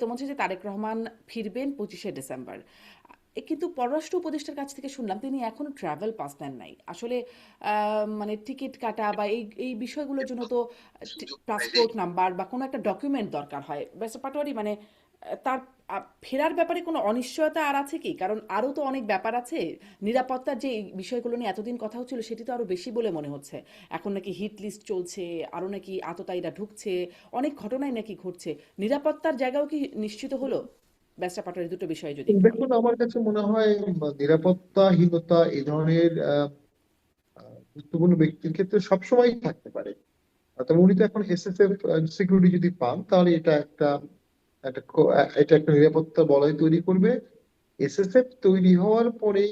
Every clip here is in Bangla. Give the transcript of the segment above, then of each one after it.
তোমার হচ্ছে যে তারেক রহমান ফিরবেন 25শে ডিসেম্বর। কিন্তু পররাষ্ট্র উপদেষ্টার কাছ থেকে শুনলাম তিনি এখনো ট্রাভেল পাস নেন নাই আসলে। মানে টিকিট কাটা বা এই এই বিষয়গুলোর জন্য তো পাসপোর্ট নাম্বার বা কোনো একটা ডকুমেন্ট দরকার হয় ব্যাপার পাটোয়ারি, মানে তার ফেরার ব্যাপারে কোনো অনিশ্চয়তা আর আছে কি? কারণ আরও তো অনেক ব্যাপার আছে। নিরাপত্তার যে এই বিষয়গুলো নিয়ে এতদিন কথা হচ্ছিল সেটি তো আরও বেশি বলে মনে হচ্ছে। এখন নাকি হিট লিস্ট চলছে, আরও নাকি আততায়ীরা ঢুকছে, অনেক ঘটনাই নাকি ঘটছে। নিরাপত্তার জায়গাও কি নিশ্চিত হলো? ব্যাসটা পাটোয়ারি, দুটো বিষয় যদি একটু বলেন। দেখুন, আমার কাছে মনে হয় নিরাপত্তাহীনতা এই ধরনের গুরুত্বপূর্ণ ব্যক্তির ক্ষেত্রে সবসময় থাকতে পারে। তবে উনি তো এখন এসএসএফ সিকিউরিটি যদি পান, তাহলে এটা একটা নিরাপত্তা বলয় তৈরি করবে। এসএসএফ তৈরি হওয়ার পরে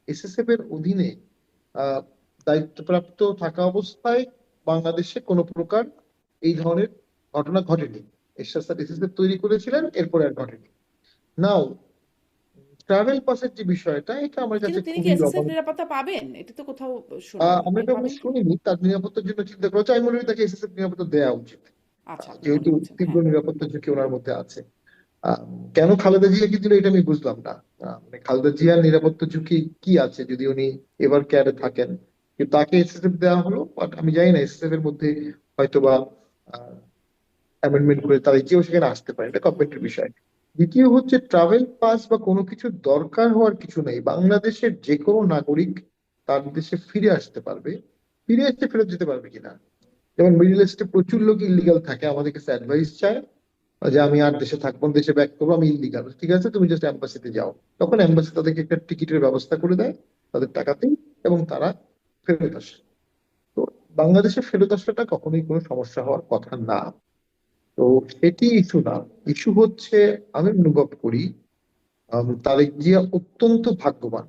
এসএসএফ এর অধীনে আহ দায়িত্বপ্রাপ্ত থাকা অবস্থায় বাংলাদেশে কোনো প্রকার এই ধরনের ঘটনা ঘটেনি। এরশাদ স্যার এসএসএফ তৈরি করেছিলেন, এরপরে আর ঘটেনি। নাও, ট্রাভেল পাসের যে বিষয়টা, এটা আমার কিন্তু কাছে তিনি কি খুবই এসএসএফ অবাক। নিরাপত্তা পাবেন? এটা তো কোথাও শোনায়নি, আমরা মানে এটা অবশ্য পাবেন কি? শুনিনি তার নিরাপত্তার জন্য চিন্তা করা হচ্ছে। আমি মনে করি তাকে এসএসএফ নিরাপত্তা দেওয়া উচিত, আচ্ছা, আপনি মনে যেহেতু করছেন, তীব্র হ্যাঁ। নিরাপত্তা ঝুঁকি ওনার মধ্যে আছে। আহ, কেন খালেদা জিয়াকে দিল এটা আমি বুঝলাম না। মানে খালেদা জিয়ার নিরাপত্তা ঝুঁকি কি আছে যদি উনি এবার কেয়ারে থাকেন? কিন্তু তাকে এসএসএফ দেওয়া হলো, বাট আমি জানি না এসএসএফ এর মধ্যে হয়তোবা অ্যামেন্ডমেন্ট করে তারা কেউ সেখানে আসতে পারে, এটা গভর্নমেন্টের বিষয়। দ্বিতীয় হচ্ছে, ট্রাভেল পাস বা কোনো কিছু দরকার হওয়ার কিছু নেই। বাংলাদেশের যে কোনো নাগরিক তার দেশে ফিরে আসতে পারবে। ফিরে আসতে ফেরত যেতে পারবে কিনা, যেমন মিডল ইস্টে প্রচুর লোক ইলিগাল থাকে, আমাদের কাছে অ্যাডভাইস চায় যে আমি আর দেশে থাকবো না, দেশে ব্যাক করবো, আমি ইলিগাল। ঠিক আছে, তুমি জাস্ট এম্বাসিতে যাও। তখন এম্বাসি তাদেরকে একটা টিকিটের ব্যবস্থা করে দেয় তাদের টাকাতেই, এবং তারা ফেরত আসে। তো বাংলাদেশে ফেরত আসাটা কখনোই কোনো সমস্যা হওয়ার কথা না। তো সেটি ইস্যু না। ইস্যু হচ্ছে, আমি অনুভব করি তারেক জিয়া অত্যন্ত ভাগ্যবান।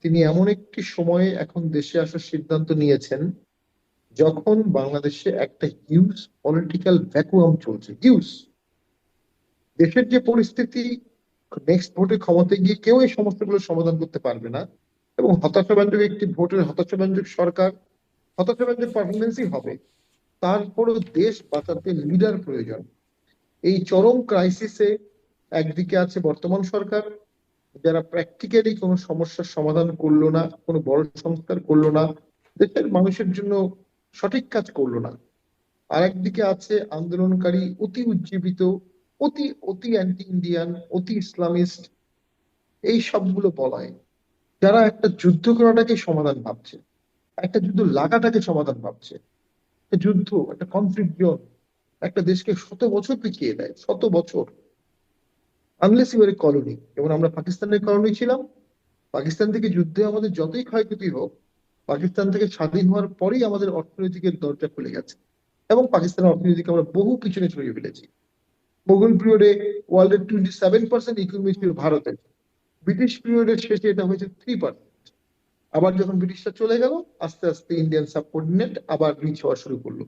তিনি এমন একটি সময়ে এখন দেশে আসার সিদ্ধান্ত নিয়েছেন যখন বাংলাদেশে একটা হিউজ পলিটিক্যাল ভ্যাকুয়াম চলছে, হিউজ। দেশের যে পরিস্থিতি, নেক্সট ভোটে ক্ষমতায় গিয়ে কেউ এই সমস্যাগুলোর সমাধান করতে পারবে না, এবং হতাশাব্যঞ্জক একটি ভোটের হতাশাব্যঞ্জক সরকার, হতাশাব্যঞ্জক পারফরমেন্সই হবে। তারপরও দেশ বাঁচাতে লিডার প্রয়োজন। এই চরম ক্রাইসিসে একদিকে আছে বর্তমান সরকার, যারা প্র্যাকটিক্যালি কোনো সমস্যার সমাধান করলো না, কোনো বড় সংস্কার করলো না, দেশের মানুষের জন্য সঠিক কাজ করলো না। আর একদিকে আছে আন্দোলনকারী, অতি উজ্জীবিত, অতি অতি অ্যান্টি ইন্ডিয়ান, অতি ইসলামিস্ট, এই সবগুলো বলায়, যারা একটা যুদ্ধ করাটাকে সমাধান ভাবছে, একটা যুদ্ধ লাগাটাকে সমাধান ভাবছে। একটা যুদ্ধ, একটা কনফ্লিক্ট জোন একটা দেশকে 100 বছর পিছিয়ে দেয়, 100 বছর। আনলেস ইউ আর কলোনি, যেমন আমরা পাকিস্তানের কলোনি ছিলাম। পাকিস্তান থেকে যুদ্ধে আমাদের যতই ক্ষয়ক্ষতি হোক, পাকিস্তান থেকে স্বাধীন হওয়ার পরেই আমাদের অর্থনৈতিকের দরজা খুলে গেছে, এবং পাকিস্তানের অর্থনীতিকে আমরা বহু পিছনে সরিয়ে ফেলেছি। মুঘল পিরিয়ডে ওয়ার্ল্ডের 27% ইকোনমি ছিল ভারতের। ব্রিটিশ পিরিয়ডের শেষে এটা হয়েছে 3%। আবার যখন ব্রিটিশরা চলে গেল, আস্তে আস্তে ইন্ডিয়ান সাবকন্টিনেন্ট আবার রিচ হওয়া শুরু করলো।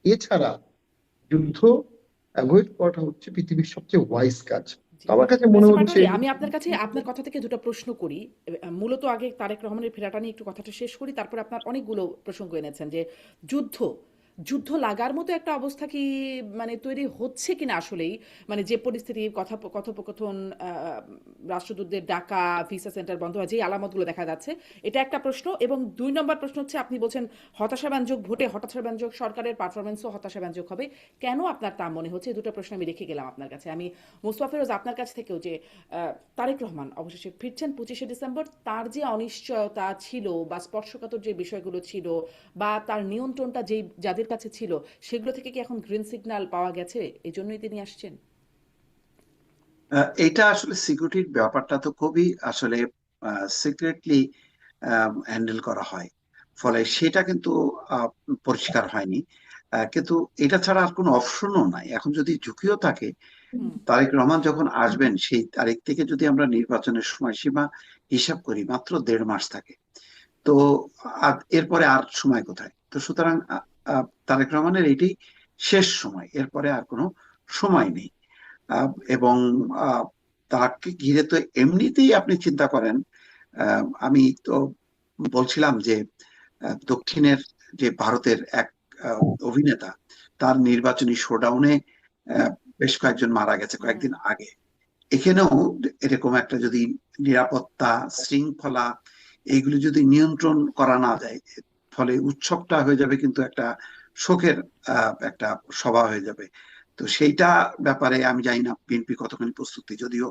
এছাড়া যুদ্ধ অ্যাভয়েড করাটা হচ্ছে পৃথিবীর সবচেয়ে ওয়াইজ কাজ। তো জি। আমার কাছে মনে ব্যারিস্টার হচ্ছে পাটোয়ারি, আমি আপনার কাছে আপনার কথা থেকে দুটো প্রশ্ন করি। মূলত আগে তারেক রহমানের ফেরাটা নিয়ে একটু কথাটা শেষ করি, তারপর আপনার অনেকগুলো প্রসঙ্গ এনেছেন যে যুদ্ধ যুদ্ধ লাগার মতো একটা অবস্থা কি মানে তৈরি হচ্ছে কিনা আসলেই, মানে যে পরিস্থিতি, কথোপকথন, রাষ্ট্রদূতদের ডাকা, ভিসা সেন্টার বন্ধ হওয়া, যে আলামতগুলো দেখা যাচ্ছে, এটা একটা প্রশ্ন। এবং 2 নম্বর প্রশ্ন হচ্ছে, আপনি বলছেন হতাশাব্যঞ্জক ভোটে হতাশাব্যঞ্জক সরকারের পারফরমেন্সও হতাশাব্যঞ্জক হবে, কেন আপনার তা মনে হচ্ছে? এই দুটো প্রশ্ন আমি রেখে গেলাম আপনার কাছে। আমি মোস্তফা ফেরোজ, আপনার কাছ থেকেও যে তারেক রহমান অবশেষে ফিরছেন 25শে ডিসেম্বর, তার যে অনিশ্চয়তা ছিল বা স্পর্শকাতর যে বিষয়গুলো ছিল বা তার নিয়ন্ত্রণটা যেই যাদের কাছে ছিল, সেগুলো থেকে কি এখন গ্রিন সিগন্যাল পাওয়া গেছে, এই জন্যই তিনি আসছেন? এটা আসলে সিকিউরিটির ব্যাপারটা তো খুবই আসলে সিক্রেটলি হ্যান্ডেল করা হয়, ফলে সেটা কিন্তু আহ, পরিষ্কার হয়নি। কিন্তু এটা ছাড়া আর কোনো অপশনও নাই এখন। যদি ঝুঁকিও থাকে, হুম। তারেক রহমান যখন আসবেন সেই তারিখ থেকে যদি আমরা নির্বাচনের সময়সীমা হিসাব করি, মাত্র 1.5 মাস থাকে। তো এরপরে আর সময় কোথায়? তো সুতরাং তারেক রহমানের এটাই শেষ সময়, এরপরে আর কোনো সময় নেই। এবং আহ, তাকে ঘিরে তো এমনিতেই আপনি চিন্তা করেন। আমি তো বলছিলাম যে দক্ষিণের যে ভারতের এক আহ, অভিনেতা, তার নির্বাচনী শোডাউনে বেশ কয়েকজন মারা গেছে কয়েকদিন আগে। এখানেও এরকম একটা যদি নিরাপত্তা, শৃঙ্খলা এইগুলি যদি নিয়ন্ত্রণ করা না যায়, ফলে উৎসবটা হয়ে যাবে কিন্তু একটা শোকের একটা সভা হয়ে যাবে। তো সেইটা ব্যাপারে আমি জানি না বিএনপি কতখানি প্রস্তুতি, যদিও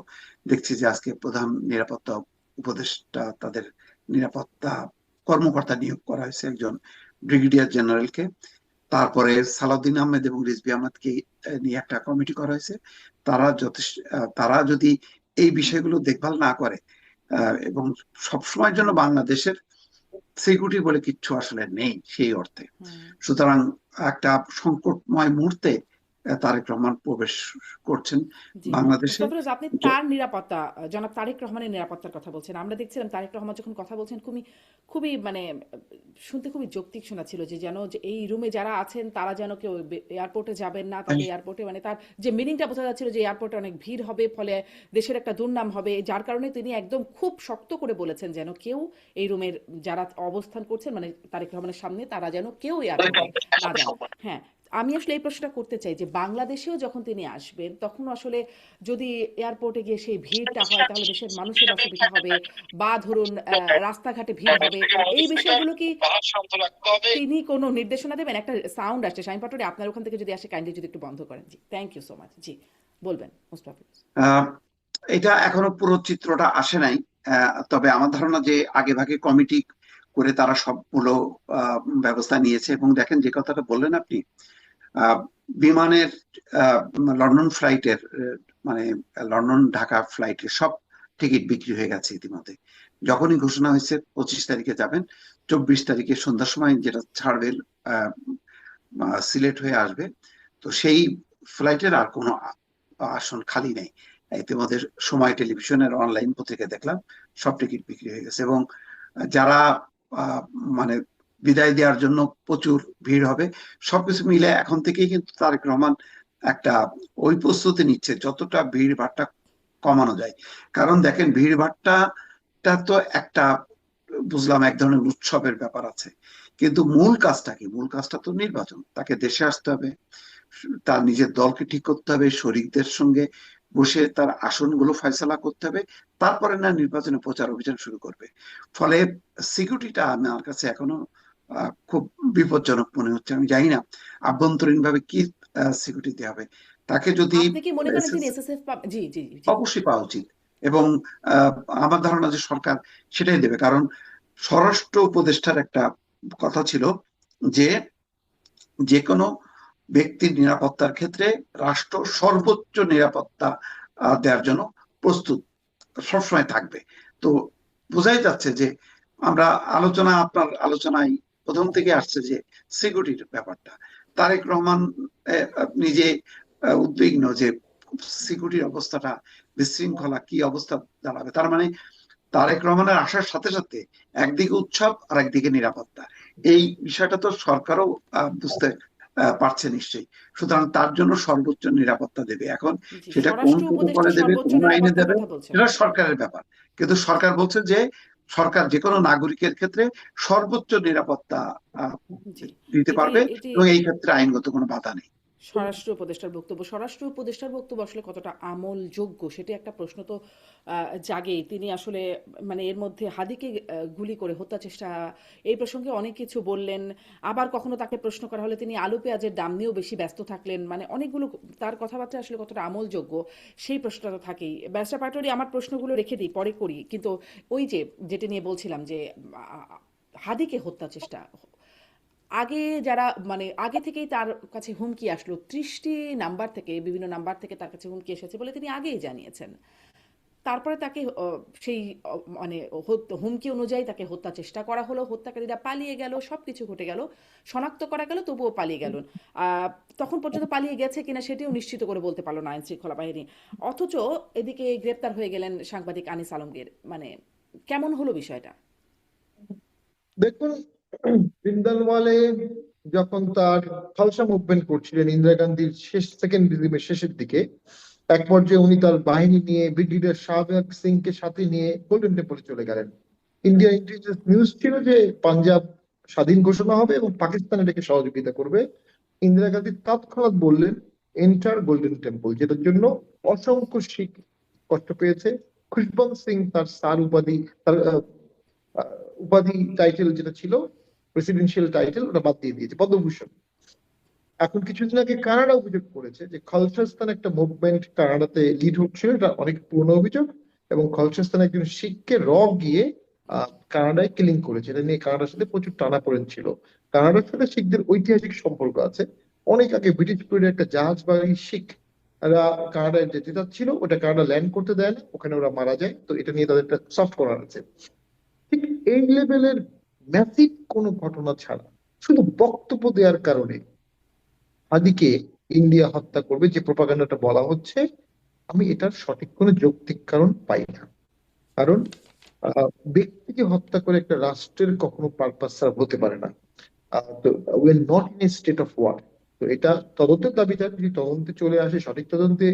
দেখছি যে আজকে প্রধান নিরাপত্তা উপদেষ্টা তাদের নিরাপত্তা কর্মকর্তা নিয়োগ করা হয়েছে একজন ব্রিগেডিয়ার জেনারেলকে। তারপরে সালাউদ্দিন আহমেদ এবং রিজভী আহমেদকে নিয়ে একটা কমিটি করা হয়েছে। তারা যদি এই বিষয়গুলো দেখভাল না করে এবং সবসময়ের জন্য বাংলাদেশের সিকিউরিটি বলে কিচ্ছু আসলে নেই সেই অর্থে, সুতরাং একটা সংকটময় মুহূর্তে তারেক রহমান প্রবেশ করছেন জি বাংলাদেশে। মোস্তাফিজ, আপনি তার নিরাপত্তা, জনাব তারেক রহমানের নিরাপত্তার কথা বলছেন। আমরা দেখছিলাম তারেক রহমান যখন কথা বলছেন খুবই খুবই মানে শুনতে খুবই যৌক্তিক শোনাচ্ছিল, যে যেন যে এই রুমে যারা আছেন তারা যেন কেউ এয়ারপোর্টে যাবেন না, তাকে এয়ারপোর্টে মানে তার যে মিনিংটা বোঝা যাচ্ছিল যে এয়ারপোর্টে অনেক ভিড় হবে, ফলে দেশের একটা দুর্নাম হবে, যার কারণে তিনি একদম খুব শক্ত করে বলেছেন যেন কেউ এই রুমের যারা অবস্থান করছেন মানে তারেক রহমানের সামনে তারা যেন কেউ এয়ারপোর্টে না যান। হ্যাঁ, আমি আসলে এই প্রশ্নটা করতে চাই যে বাংলাদেশেও যখন তিনি আসবেন তখন আসলে যদি এয়ারপোর্টে গিয়ে সেই ভিড়টা হয় তাহলে দেশের মানুষের অসুবিধা হবে, বা ধরুন রাস্তাঘাটে ভিড় হবে, এই বিষয়গুলো কি তিনি কোনো নির্দেশনা দেবেন? একটা সাউন্ড আসছে শাহিন পাটোয়ারি, আপনার ওখান থেকে যদি আসে কাইন্ডলি যদি একটু বন্ধ করেন। জি, থ্যাংক ইউ সো মাচ। জি বলবেন মুস্তাফিজ। এটা এখনো পুরো চিত্রটা আসে নাই, তবে আমার ধারণা যে আগে ভাগে কমিটি করে তারা সবগুলো ব্যবস্থা নিয়েছে। এবং দেখেন যে কথাটা বললেন আপনি, বিমানের লন্ডন ফ্লাইটের মানে লন্ডন ঢাকা ফ্লাইটের সব টিকিট বিক্রি হয়ে গেছে ইতিমধ্যে। যখনই ঘোষণা হয়েছে 25 তারিখে যাবেন, 24 তারিখে সন্ধ্যার সময় যেটা ছাড়বে সিলেট হয়ে আসবে, তো সেই ফ্লাইটের আর কোনো আসন খালি নেই। ইতিমধ্যে সময় টেলিভিশনের অনলাইন পত্রিকায় দেখলাম সব টিকিট বিক্রি হয়ে গেছে। এবং যারা মানে বিদায় দেওয়ার জন্য প্রচুর ভিড় হবে, সবকিছু মিলে এখন থেকেই কিন্তু তারেক রহমান একটা ওই প্রস্তুতি নিচ্ছে যতটা ভিড় ভাট্টা কমানো যায়। কারণ দেখেন ভিড় ভাট্টা তো একটা বুঝলাম এক ধরনের উৎসবের ব্যাপার আছে, কিন্তু মূল কাজটা কি? মূল কাজটা তো নির্বাচন। তাকে দেশে আসতে হবে, তার নিজের দলকে ঠিক করতে হবে, শরিকদের সঙ্গে বসে তার আসনগুলো ফয়সালা করতে হবে, তারপরে না নির্বাচনে প্রচার অভিযান শুরু করবে। ফলে সিকিউরিটিটা আমার কাছে এখনো খুব বিপজ্জনক মনে হচ্ছে। আমি জানি না আভ্যন্তরীণ ভাবে কি সিকিউরিটি দেওয়া হবে তাকে। যদি আপনি কি মনে করেন তিনি এসএসএফ জি জি জি অবশ্যই পাওয়া উচিত, এবং আমার ধারণা যে সরকার সেটাই দেবে। কারণ স্বরাষ্ট্র উপদেষ্টার একটা কথা ছিল যে যে কোনো ব্যক্তির নিরাপত্তার ক্ষেত্রে রাষ্ট্র সর্বোচ্চ নিরাপত্তা দেওয়ার জন্য প্রস্তুত সবসময় থাকবে। তো বোঝাই যাচ্ছে যে আমরা আপনার আলোচনায় প্রথম থেকে আসছে যে সিকিউরিটির ব্যাপারটা। তারেক রহমান নিজে উদ্বিগ্ন যে সিকিউরিটির অবস্থাটা, বিশৃঙ্খলা কি অবস্থা দাঁড়াবে। তার মানে তারেক রহমানের আসার সাথে সাথে একদিকে উৎসব আর একদিকে নিরাপত্তা, এই বিষয়টা তো সরকারও বুঝতে পারছে নিশ্চয়ই। সুতরাং তার জন্য সর্বোচ্চ নিরাপত্তা দেবে। এখন জি, সেটা কোন স্বরাষ্ট্র উপদেষ্টা প্রোটোকলে দেবে, সর্বোচ্চ কোন আইনে নিরাপত্তার দেবে, কথা বলছেন। সেটা সরকারের ব্যাপার। কিন্তু সরকার বলছে যে সরকার যে কোনো নাগরিকের ক্ষেত্রে সর্বোচ্চ নিরাপত্তা জি, দিতে এটি পারবে, এটি এবং এই ক্ষেত্রে আইনগত কোনো বাধা নেই। স্বরাষ্ট্র উপদেষ্টার বক্তব্য, স্বরাষ্ট্র উপদেষ্টার বক্তব্য আসলে কতটা আমলযোগ্য সেটি একটা প্রশ্ন তো জাগেই। তিনি আসলে মানে এর মধ্যে হাদিকে গুলি করে হত্যা চেষ্টা, এই প্রসঙ্গে অনেক কিছু বললেন। আবার কখনো তাকে প্রশ্ন করা হলে তিনি আলু পেঁয়াজের দাম নিয়েও বেশি ব্যস্ত থাকলেন। মানে অনেকগুলো তার কথাবার্তা আসলে কতটা আমলযোগ্য সেই প্রশ্নটা তো থাকেই। ব্যারিস্টার পাটোয়ারি, আমার প্রশ্নগুলো রেখে দিই, পরে করি। কিন্তু ওই যে যেটা নিয়ে বলছিলাম যে হাদিকে হত্যা চেষ্টা, আগে যারা মানে আগে থেকেই তার কাছে হুমকি আসলো, 30টি নাম্বার থেকে, বিভিন্ন নাম্বার থেকে তার কাছে হুমকি এসেছে বলে তিনি আগেই জানিয়েছেন। তারপরে তাকে সেই মানে হুমকি অনুযায়ী তাকে হত্যা চেষ্টা করা হলো, হত্যাকারীরা পালিয়ে গেল, সব কিছু ঘটে গেল, শনাক্ত করা গেল, তবুও পালিয়ে গেল। তখন পর্যন্ত পালিয়ে গেছে কিনা সেটিও নিশ্চিত করে বলতে পারলো না আইন শৃঙ্খলা বাহিনী। অথচ এদিকে গ্রেপ্তার হয়ে গেলেন সাংবাদিক আনিস আলমগীর। মানে কেমন হলো বিষয়টা? দেখুন, জিন্দালওয়ালে যখন তার খালসা মুভমেন্ট করছিলেন ইন্দিরা গান্ধীর সেকেন্ড রিজিমের শেষের দিকে, এক পর্যায়ে উনি তার বাহিনী নিয়ে ব্রিগেডিয়ার শাহবাগ সিং কে সাথে নিয়ে গোল্ডেন টেম্পলে চলে গেলেন। ইন্ডিয়া ইন্টেলিজেন্স নিউজ ছিল যে পাঞ্জাব স্বাধীন ঘোষণা হবে এবং পাকিস্তান এটাকে সহযোগিতা করবে। ইন্দিরা গান্ধী তৎক্ষণাৎ বললেন এন্টার গোল্ডেন টেম্পল, যেটার জন্য অসংখ্য শিখ কষ্ট পেয়েছে। খুশবন্ত সিং তার স্যার উপাধি, তার উপাধি টাইটেল যেটা ছিল প্রেসিডেন্সিয়াল টাইটেল, ওটা বাদ দিয়ে দিয়েছে, পদ্মভূষণ। এখন কিছুদিন আগে কানাডা অভিযোগ করেছে যে খালসাস্তান একটা মুভমেন্ট কানাডাতে লিড হচ্ছিল, এটা অনেক পুরনো অভিযোগ, এবং খালসাস্তান একজন শিখকে গিয়ে কানাডায় কিলিং করেছে। এটা নিয়ে কানাডার সাথে প্রচুর টানাপোড়েন ছিল। কানাডার সাথে শিখদের ঐতিহাসিক সম্পর্ক আছে। অনেক আগে ব্রিটিশ পিরিয়ডে একটা জাহাজবাহী শিখ এরা কানাডায় যেতে চাচ্ছিল, ওটা কানাডা ল্যান্ড করতে দেয় না, ওখানে ওরা মারা যায়। তো এটা নিয়ে তাদের একটা সফট করার আছে। ঠিক এই লেভেলের ম্যাসিভ কোনো ঘটনা ছাড়া শুধু বক্তব্য দেওয়ার কারণে হাদিকে ইন্ডিয়া হত্যা করবে যে প্রপাগান্ডাটা বলা হচ্ছে, আমি এটার সঠিক কোনো যৌক্তিক কারণ পাই না। কারণ ব্যক্তিকে হত্যা করে একটা রাষ্ট্রের কখনো পারপাস সার্ভ হতে পারে না। তো we are not in a state of war. তো এটা তদন্তের দাবিদার, যদি তদন্তে চলে আসে, সঠিক তদন্তে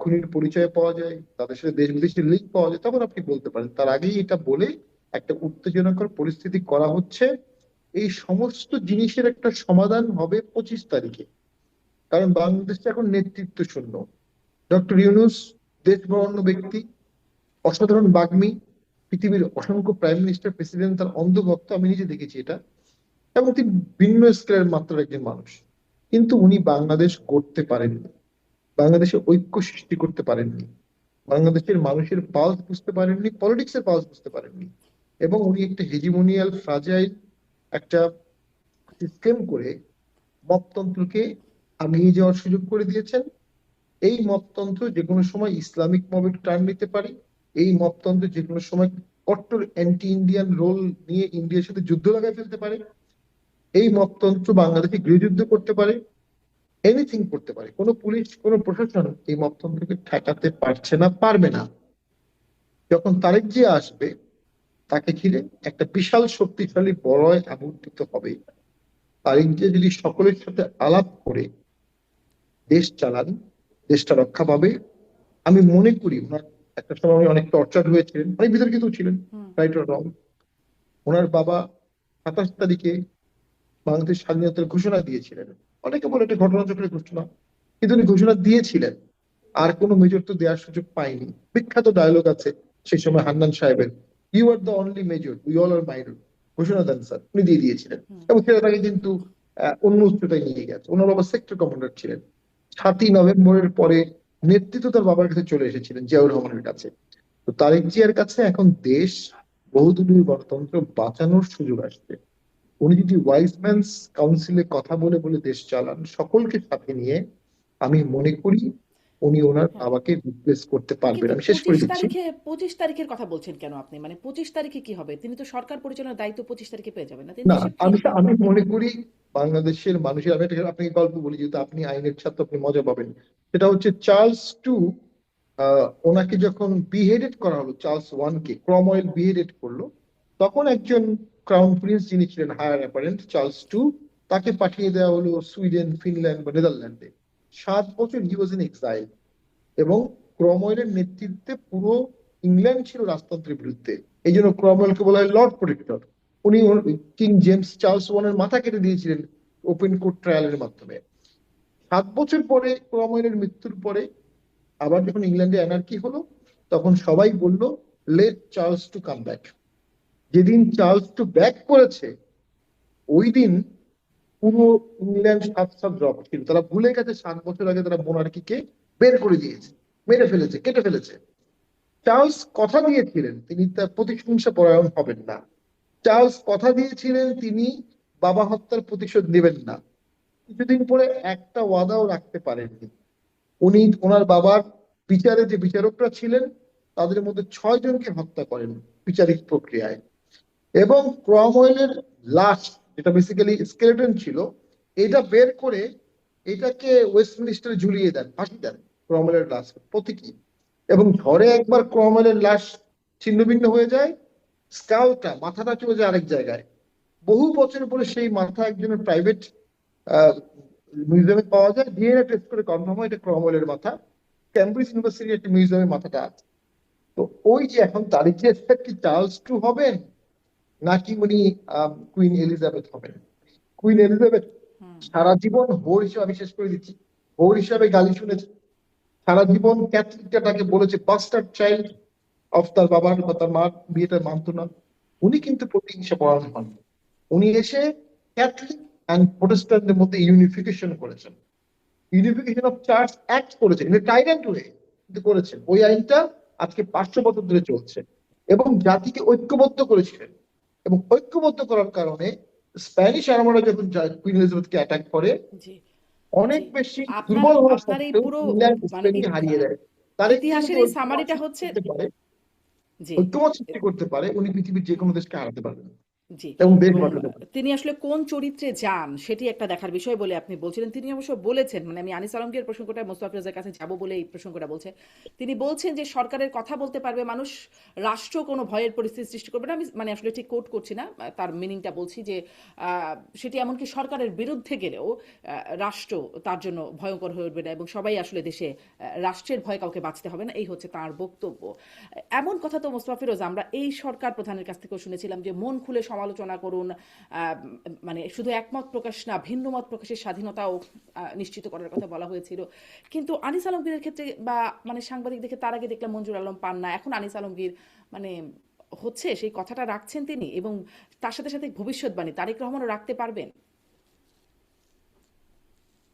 খুনির পরিচয় পাওয়া যায়, তাদের সাথে দেশ বিদেশের লিঙ্ক পাওয়া যায়, তখন আপনি বলতে পারেন। তার আগেই এটা বলে একটা উত্তেজনাকর পরিস্থিতি করা হচ্ছে। এই সমস্ত জিনিসের একটা সমাধান হবে 25 তারিখে। কারণ বাংলাদেশে এখন নেতৃত্ব শূন্য। ডক্টর ইউনূস দেশ বরেণ্য ব্যক্তি, অসাধারণ বাগ্মী, পৃথিবীর অসংখ্য প্রাইম মিনিস্টার, প্রেসিডেন্ট তার অন্ধভক্ত, আমি নিজে দেখেছি এটা। এবং তিনি ভিন্ন স্কেলের মাত্রার একজন মানুষ, কিন্তু উনি বাংলাদেশ করতে পারেননি, বাংলাদেশে ঐক্য সৃষ্টি করতে পারেননি, বাংলাদেশের মানুষের পালস বুঝতে পারেননি, পলিটিক্স এর পালস বুঝতে পারেননি। এবং উনি একটা হেজিমোনিয়াল ফ্রাজাইল একটা সিস্টেম করে মপতন্ত্রকে আগিয়ে যাওয়ার সুযোগ করে দিয়েছেন। এই মপতন্ত্র যে কোনো সময় ইসলামিক মবের টার্ন নিতে পারে। এই মপতন্ত্র যে কোনো সময় কট্টর অ্যান্টি ইন্ডিয়ান রোল নিয়ে ইন্ডিয়ার সাথে যুদ্ধ লাগায় ফেলতে পারে। এই মপতন্ত্র বাংলাদেশে গৃহযুদ্ধ করতে পারে, এনিথিং করতে পারে। কোনো পুলিশ, কোনো প্রশাসন এই মপতন্ত্রকে ঠেকাতে পারছে না, পারবে না। যখন তারেক জিয়া আসবে, তাকে ঘিরে একটা বিশাল শক্তিশালী বলয় আবর্তিত হবে। তারেক জিয়া যদি সকলের সাথে আলাপ করে দেশ চালান, দেশটা রক্ষা পাবে। আমি মনে করি ওনার একটা সময় অনেক টর্চার হয়েছিলেন, অনেক বিতর্কিত ছিলেন, রাইট অর রং। ওনার বাবা 27 তারিখে বাংলাদেশ স্বাধীনতার ঘোষণা দিয়েছিলেন। অনেকে বলে এটা ঘটনাচক্রের ঘোষণা, কিন্তু উনি ঘোষণা দিয়েছিলেন। আর কোনো মেজর তো দেওয়ার সুযোগ পাইনি। বিখ্যাত ডায়লগ আছে সেই সময় হান্নান সাহেবের, you are the only major, we all are minor. ঘোষণা দেন স্যার, উনি দিয়ে দিয়েছিলেন। এবং সেটা তাকে কিন্তু অন্য উচ্চতায় নিয়ে গেছে। ওনার বাবা সেক্টর কমান্ডার ছিলেন। 7ই নভেম্বরের পরে নেতৃত্ব তার বাবার কাছে চলে এসেছিলেন, জিয়াউর রহমানের কাছে। তো তারেক জিয়ার কাছে এখন দেশ, বহুদলীয় গণতন্ত্র বাঁচানোর সুযোগ আসছে। উনি যদি ওয়াইজম্যানস কাউন্সিলে কথা বলে বলে দেশ চালান, সকলকে সাথে নিয়ে, আমি মনে করি উনি ওনার হ্যাঁ, বাবাকে রিপ্লেস করতে পারবেন। কিন্তু আমি শেষ করে দিচ্ছি। 25 তারিখের কথা বলছেন কেন আপনি? মানে 25 তারিখে কি হবে? তিনি তো সরকার পরিচালনার দায়িত্ব 25 তারিখে পেয়ে যাবেন না, তিনি না, দেশে আমি ফিরবেন। আমি মনে করি বাংলাদেশের মানুষের, আমি আপনাকে গল্প বলি, যেহেতু আপনি আইনের ছাত্র, আপনি মজা পাবেন। সেটা হচ্ছে চার্লস টু, ওনাকে যখন বিহেডেড করা হলো, চার্লস 1 কে ক্রমওয়েল বিহেডেড করলো, তখন একজন ক্রাউন প্রিন্স যিনি ছিলেন হায়ার অ্যাপারেন্ট, চার্লস 2, তাকে পাঠিয়ে দেওয়া হলো সুইডেন, ফিনল্যান্ড বা নেদারল্যান্ডে। 7 বছর হি ওয়াজ ইন এক্সাইল। এবং ক্রমওয়েলের নেতৃত্বে পুরো ইংল্যান্ড ছিল রাজতন্ত্রের বিরুদ্ধে। এই জন্য ক্রমওয়েলকে বলা হয় লর্ড প্রোটেক্টর। উনি কিং জেমস চার্লস 1-এর মাথা কেটে দিয়েছিলেন ওপেন কোর্ট ট্রায়ালের মাধ্যমে। 7 বছর পরে, ক্রমওয়েলের মৃত্যুর পরে, আবার যখন ইংল্যান্ডে অ্যানার্কি হলো, তখন সবাই বলল লেট চার্লস 2 কাম ব্যাক। যেদিন চার্লস 2 ব্যাক করেছে, ওই দিন পুরো ইংল্যান্ড সাত ড্রপ ছিল। তারা ভুলে গেছে 7 বছর আগে তারা মোনার্কিকে বের করে দিয়েছে, মেরে ফেলেছে, কেটে ফেলেছে। চার্লস কথা দিয়েছিলেন তিনি তার প্রতিহিংসা পরায়ণ হবেন না। চার্লস কথা দিয়েছিলেন তিনি বাবা হত্যার প্রতিশোধ নেবেন না। কিছুদিন পরে একটা ওয়াদাও রাখতে পারেননি। উনি ওনার বাবার বিচারে যে বিচারকরা ছিলেন, তাদের মধ্যে 6 জনকে হত্যা করেন বিচারিক প্রক্রিয়ায়। এবং ক্রমওয়েলের লাশ, যেটা বেসিক্যালি স্কেলেটন ছিল, এটা বের করে এটাকে ওয়েস্টমিনিস্টারে ঝুলিয়ে দেন, ফাঁসি দেন ক্রমওয়েলের লাশ প্রতীকী। এবং ঝড়ে একবার ক্রমওয়েলের লাশ ছিন্নভিন্ন হয়ে যায়, স্কালটা, মাথাটা চলে যায় আরেক জায়গায়। বহু বছর পরে সেই মাথা একজনের প্রাইভেট মিউজিয়ামে পাওয়া যায়, ডিএনএ টেস্ট করে কনফার্ম হয় এটা ক্রমওয়েলের মাথা। ক্যামব্রিজ ইউনিভার্সিটির একটা মিউজিয়ামে মাথাটা আছে। তো ওই যে এখন তারিখ কি চার্লস 2 হবেন, নাকি উনি কুইন এলিজাবেথ হবেন? কুইন এলিজাবেথ সারা জীবন হোর হিসেবে, আমি শেষ করে দিচ্ছি, বউ হিসাবে গালি শুনেছে, সারা জীবন ক্যাথলিকটা তাকে বলেছে বাস্টার্ড চাইল্ড অফ তার বাবার বা তার মার বিয়েটা মানতো না। উনি কিন্তু প্রতিহিংসা পরায়ণ হন, উনি এসে ক্যাথলিক অ্যান্ড প্রোটেস্ট্যান্টের মধ্যে ইউনিফিকেশন করেছেন, ইউনিফিকেশন অফ চার্চ অ্যাক্ট করেছেন, টাইরেন্ট ওয়ে কিন্তু করেছেন। ওই আইনটা আজকে 500 বছর ধরে চলছে এবং জাতিকে ঐক্যবদ্ধ করেছিলেন। এবং ঐক্যবদ্ধ করার কারণে স্প্যানিশ আর্মারা যখন কুইন এলিজাবেথকে অ্যাটাক করে জি অনেক জি বেশি আপনার দুর্বল হওয়া আপনার এই সত্ত্বেও পুরো ইংল্যান্ড মানে স্পেনকে হারিয়ে দেয়। তার একটু ইতিহাসের যদি এই ঐক্যমত সামারিটা সৃষ্টি হচ্ছে করতে পারে, জি ঐক্যমত সৃষ্টি করতে পারে, উনি পৃথিবীর যে কোনো দেশকে হারাতে পারবেন জি এবং দেশ এবং বাঁচাতে পারবেন। তিনি আসলে কোন চরিত্রে যান সেটি একটা দেখার বিষয় বলে আপনি বলছিলেন। তিনি অবশ্য বলেছেন, মানে আমি আনিস আলমগীর প্রসঙ্গটা মোস্তাফিজের কাছে যাব বলে এই প্রসঙ্গটা বলছে। তিনি বলছেন যে সরকারের কথা বলতে পারবে মানুষ, রাষ্ট্র কোনো ভয়ের পরিস্থিতি সৃষ্টি করবে না। আমি মানে আসলে ঠিক কোট করছি না, তার মিনিংটা বলছি যে সেটি এমনকি সরকারের বিরুদ্ধে গেলেও রাষ্ট্র তার জন্য ভয়ঙ্কর হয়ে উঠবে না এবং সবাই আসলে দেশে রাষ্ট্রের ভয় কাউকে বাঁচতে হবে না, এই হচ্ছে তার বক্তব্য। এমন কথা তো মোস্তফা ফিরোজ আমরা এই সরকার প্রধানের কাছ থেকেও শুনেছিলাম যে মন খুলে সমালোচনা করুন, মানে শুধু একমত প্রকাশ না, ভিন্ন মত প্রকাশের স্বাধীনতাও নিশ্চিত করার কথা বলা হয়েছিল। কিন্তু আনিস আলমগীরের ক্ষেত্রে বা মানে সাংবাদিক দেখে তার আগে দেখলাম মঞ্জুর আলম পান্না, এখন আনিস আলমগীর মানে হচ্ছে সেই কথাটা রাখছেন তিনি এবং তার সাথে সাথে ভবিষ্যৎবাণী তারেক রহমানও রাখতে পারবেন।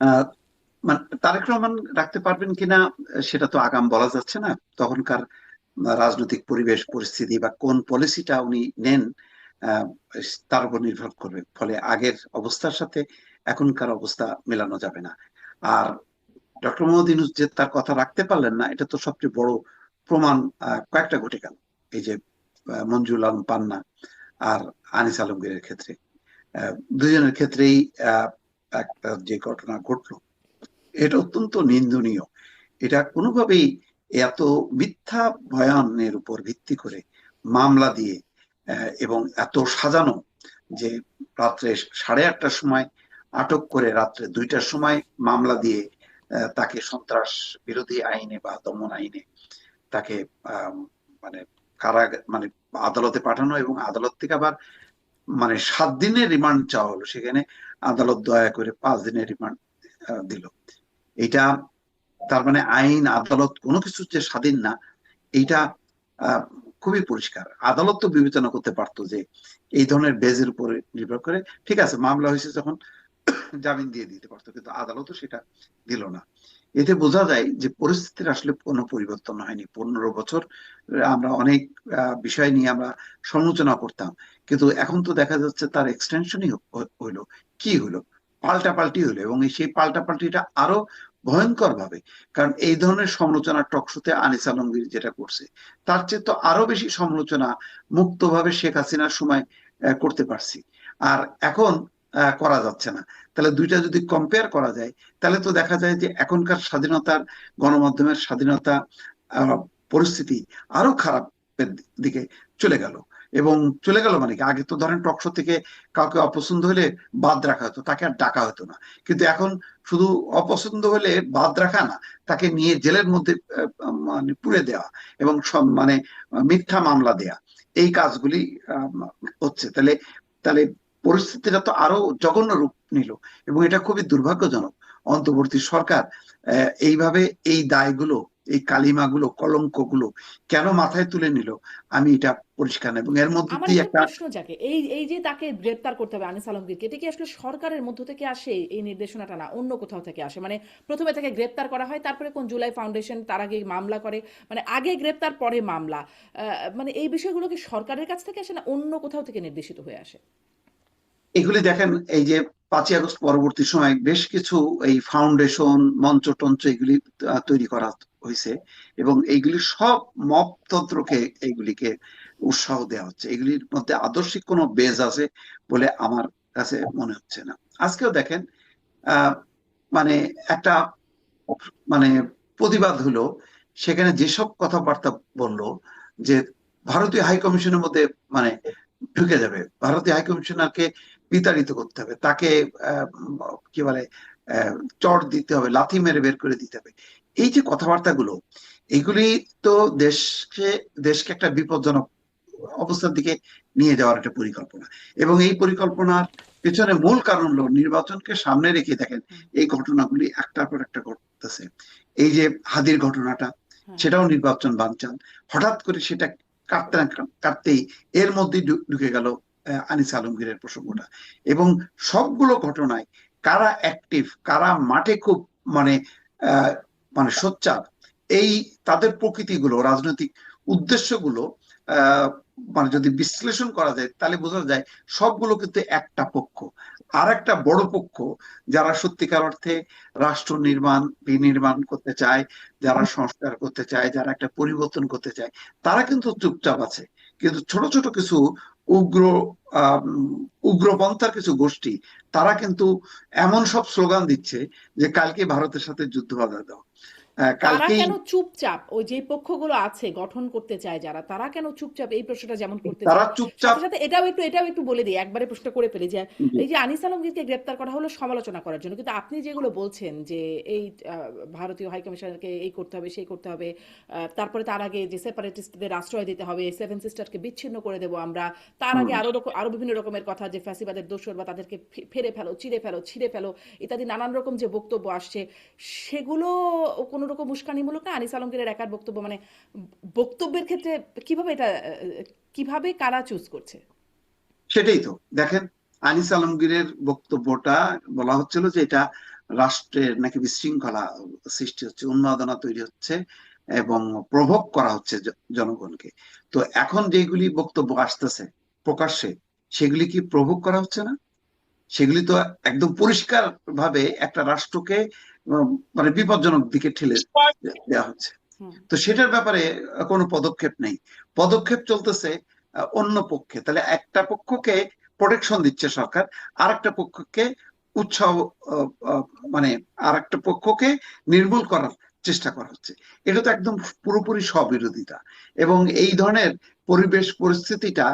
আহ মানে তারেক রহমান রাখতে পারবেন কিনা সেটা তো আগাম বলা যাচ্ছে না। তখনকার রাজনৈতিক পরিবেশ পরিস্থিতি বা কোন পলিসিটা উনি নেন আহ, তার উপর নির্ভর করবে। ফলে আগের অবস্থার সাথে এখনকার অবস্থা মেলানো যাবে না। আর ডক্টর মোহাম্মদ ইউনূস যে তার কথা রাখতে পারলেন না, এটা তো সবচেয়ে বড় প্রমাণ কয়েকটা ঘটে গেল। এই যে মঞ্জুর আলম পান্না আর আনিস আলমগীরের ক্ষেত্রে, দুজনের ক্ষেত্রেই একটা যে ঘটনা ঘটলো, এটা অত্যন্ত নিন্দনীয়। এটা কোনোভাবেই এত মিথ্যা বয়ানের উপর ভিত্তি করে মামলা দিয়ে এবং এত সাজানো যে রাত্রে 8:30টার সময় আটক করে রাত্রে 2টার সময় মামলা দিয়ে তাকে সন্ত্রাস বিরোধী আইনে বা দমন আইনে তাকে আহ, মানে মানে আদালতে পাঠানো এবং আদালত থেকে আবার মানে 7 দিনের রিমান্ড চাওয়া হলো, সেখানে আদালত দয়া করে 5 দিনের রিমান্ড দিল। এটা তার মানে আইন আদালত কোনো কিছু যে স্বাধীন না, এইটা আহ, খুবই পরিষ্কার। আদালত তো বিবেচনা করতে পারতো যে এই ধরনের বেজের উপরে নির্ভর করে ঠিক আছে মামলা হয়েছে যখন জামিন দিয়ে দিতে পারতো, কিন্তু আদালতও সেটা দিল না। এতে বোঝা যায় যে পরিস্থিতির আসলে কোনো পরিবর্তন হয়নি। 15 বছর আমরা অনেক বিষয় নিয়ে আমরা সমালোচনা করতাম, কিন্তু এখন তো দেখা যাচ্ছে তার এক্সটেনশনই হইলো। কি হলো? পাল্টাপাল্টি হলো, এবং সেই পাল্টাপাল্টিটা আরো ভয়ঙ্কর ভাবে। কারণ এই ধরনের সমালোচনা টকশোতে আনিস আলমগীর যেটা করছে, তার চেয়ে তো আরো বেশি সমালোচনা মুক্তভাবে শেখ হাসিনার সময় করতে পারছি। আর এখন করা যাচ্ছে না। তাহলে দুইটা যদি কম্পেয়ার করা যায়, তাহলে তো দেখা যায় যে এখনকার স্বাধীনতার, গণমাধ্যমের স্বাধীনতা আহ, পরিস্থিতি আরো খারাপের দিকে চলে গেল। এবং চলে গেল মানে কি, আগে তো ধরেন টকশো থেকে কাউকে অপছন্দ হলে বাদ রাখা হতো, তাকে আর ডাকা হতো না। কিন্তু এখন শুধু অপছন্দ হলে বাদ রাখা না, তাকে নিয়ে জেলের মধ্যে মানে পুরে দেওয়া এবং সব মানে মিথ্যা মামলা দেয়া, এই কাজগুলি আহ, হচ্ছে। তাহলে তাহলে পরিস্থিতিটা তো আরো জঘন্য রূপ নিল, এবং এটা খুবই দুর্ভাগ্যজনক। অন্তর্বর্তী সরকার এইভাবে এই দায়গুলো, এই কালিমাগুলো, কলঙ্কগুলো কেন মাথায় তুলে নিল, আমি এটা পরিষ্কার না। এবং এর মধ্যে আমার দিয়ে একটা একটা প্রশ্ন জাগে, এই এই যে তাকে গ্রেপ্তার করতে হবে আনিস আলমগীরকে, এটা কি আসলে সরকারের মধ্য থেকে আসে এই নির্দেশনাটা, না অন্য কোথাও থেকে আসে? মানে প্রথমে তাকে গ্রেপ্তার করা হয়, তারপরে কোন জুলাই ফাউন্ডেশন তার আগে মামলা করে, মানে আগে গ্রেপ্তার পরে মামলা, মানে এই বিষয়গুলো কি সরকারের কাছ থেকে আসে না অন্য কোথাও থেকে নির্দেশিত হয়ে আসে? এগুলি দেখেন, এই যে 5ই আগস্ট পরবর্তী সময় বেশ কিছু এই ফাউন্ডেশন, মঞ্চ টঞ্চ এগুলি তৈরি করা হয়েছে, এবং এইগুলি সব মপতন্ত্রকে, এইগুলিকে উৎসাহ দেওয়া হচ্ছে। এগুলির মধ্যে আদর্শিক কোনো বেজ আছে বলে আমার কাছে মনে হচ্ছে না। আজকেও দেখেন আহ মানে একটা মানে প্রতিবাদ হলো, সেখানে যেসব কথাবার্তা বললো যে ভারতীয় হাই কমিশনের মধ্যে মানে ঢুকে যাবে, ভারতীয় হাই কমিশনারকে বিতাড়িত করতে হবে, তাকে কি বলে চড় দিতে হবে, লাথি মেরে বের করে দিতে হবে। এই যে কথাবার্তাগুলো, এগুলি তো দেশকে দেশকে একটা বিপজ্জনক অবস্থার দিকে নিয়ে যাওয়ার একটা পরিকল্পনা। এবং এই পরিকল্পনার পেছনে মূল কারণ হলো নির্বাচনকে সামনে রেখে দেখেন হুম, এই ঘটনাগুলি একটার পর একটা ঘটতেছে। এই যে হাদির ঘটনাটা, হ্যাঁ, সেটাও নির্বাচন বানচাল। হঠাৎ করে সেটা কাটতে না কাটতেই এর মধ্যে ঢুকে গেল আনিস আলমগীরের প্রসঙ্গটা। এবং সবগুলো ঘটনায় কারা অ্যাক্টিভ, কারা মাঠে খুব মানে আহ, মানে সোচ্চার, এই তাদের প্রকৃতিগুলো, রাজনৈতিক উদ্দেশ্যগুলো আহ মানে যদি বিশ্লেষণ করা যায় তাহলে বোঝা যায় সবগুলো কিন্তু একটা পক্ষ। আর একটা বড় পক্ষ যারা সত্যিকার অর্থে রাষ্ট্র নির্মাণ বিনির্মাণ করতে চায়, যারা সংস্কার করতে চায়, যারা একটা পরিবর্তন করতে চায়, তারা কিন্তু চুপচাপ আছে। কিন্তু ছোট ছোট কিছু উগ্র আহ উগ্রপন্থার কিছু গোষ্ঠী, তারা কিন্তু এমন সব স্লোগান দিচ্ছে যে কালকে ভারতের সাথে যুদ্ধ বাঁধা দাও, তারা কালকেই। কেন চুপচাপ? ওই যে পক্ষগুলো আছে গঠন করতে চায় যারা, তারা কেন চুপচাপ? এই প্রশ্নটা যেমন করতে তারা চাই। চুপচাপ। সাথে সাথে এটাও একটু বলে দিই, একবারে প্রশ্ন করে ফেলি যে এই যে আনিস আলমগীরকে গ্রেপ্তার করা হলো সমালোচনা করার জন্য, কিন্তু আপনি যেগুলো বলছেন যে এই ভারতীয় হাইকমিশনকে এই করতে হবে সেই করতে হবে, তারপরে তার আগে যে সেপারেটিস্টদের আশ্রয় দিতে হবে, সেভেন সিস্টারকে বিচ্ছিন্ন করে দেবো আমরা, তার আগে আরো বিভিন্ন রকমের কথা যে ফ্যাসিবাদের দোসর বা তাদেরকে ফেরে ফেলো, চিড়ে ফেলো, ছিঁড়ে ফেলো, ইত্যাদি নানান রকম যে বক্তব্য আসছে, সেগুলো কোনো রকম উস্কানিমূলক না? আনিস আলমগীরের একার বক্তব্য, মানে বক্তব্যের ক্ষেত্রে কিভাবে এটা কিভাবে কারা চুজ করছে? সেটাই তো দেখেন, আনিস আলমগীরের বক্তব্যটা বলা হচ্ছিল যে এটা রাষ্ট্রের নাকি বিশৃঙ্খলা সৃষ্টি হচ্ছে, উন্মাদনা তৈরি হচ্ছে এবং প্রভোগ করা হচ্ছে জনগণকে। তো এখন যেগুলি বক্তব্য আসতেছে প্রকাশ্যে, সেগুলি কি প্রভোগ করা হচ্ছে না? সেগুলি তো একদম পরিষ্কার ভাবে একটা রাষ্ট্রকে মানে বিপজ্জনক দিকে ঠেলে দেওয়া হচ্ছে। হুম। তো সেটার ব্যাপারে কোনো পদক্ষেপ নেই। পদক্ষেপ চলতেছে অন্য পক্ষে। তাহলে একটা পক্ষকে প্রোটেকশন দিচ্ছে সরকার, আর একটা পক্ষকে উৎসাহ আহ, আহ, মানে আর একটা পক্ষকে নির্মূল করার চেষ্টা করা হচ্ছে। এটা তো একদম পুরোপুরি স্ববিরোধিতা। এবং এই ধরনের পরিবেশ পরিস্থিতিটা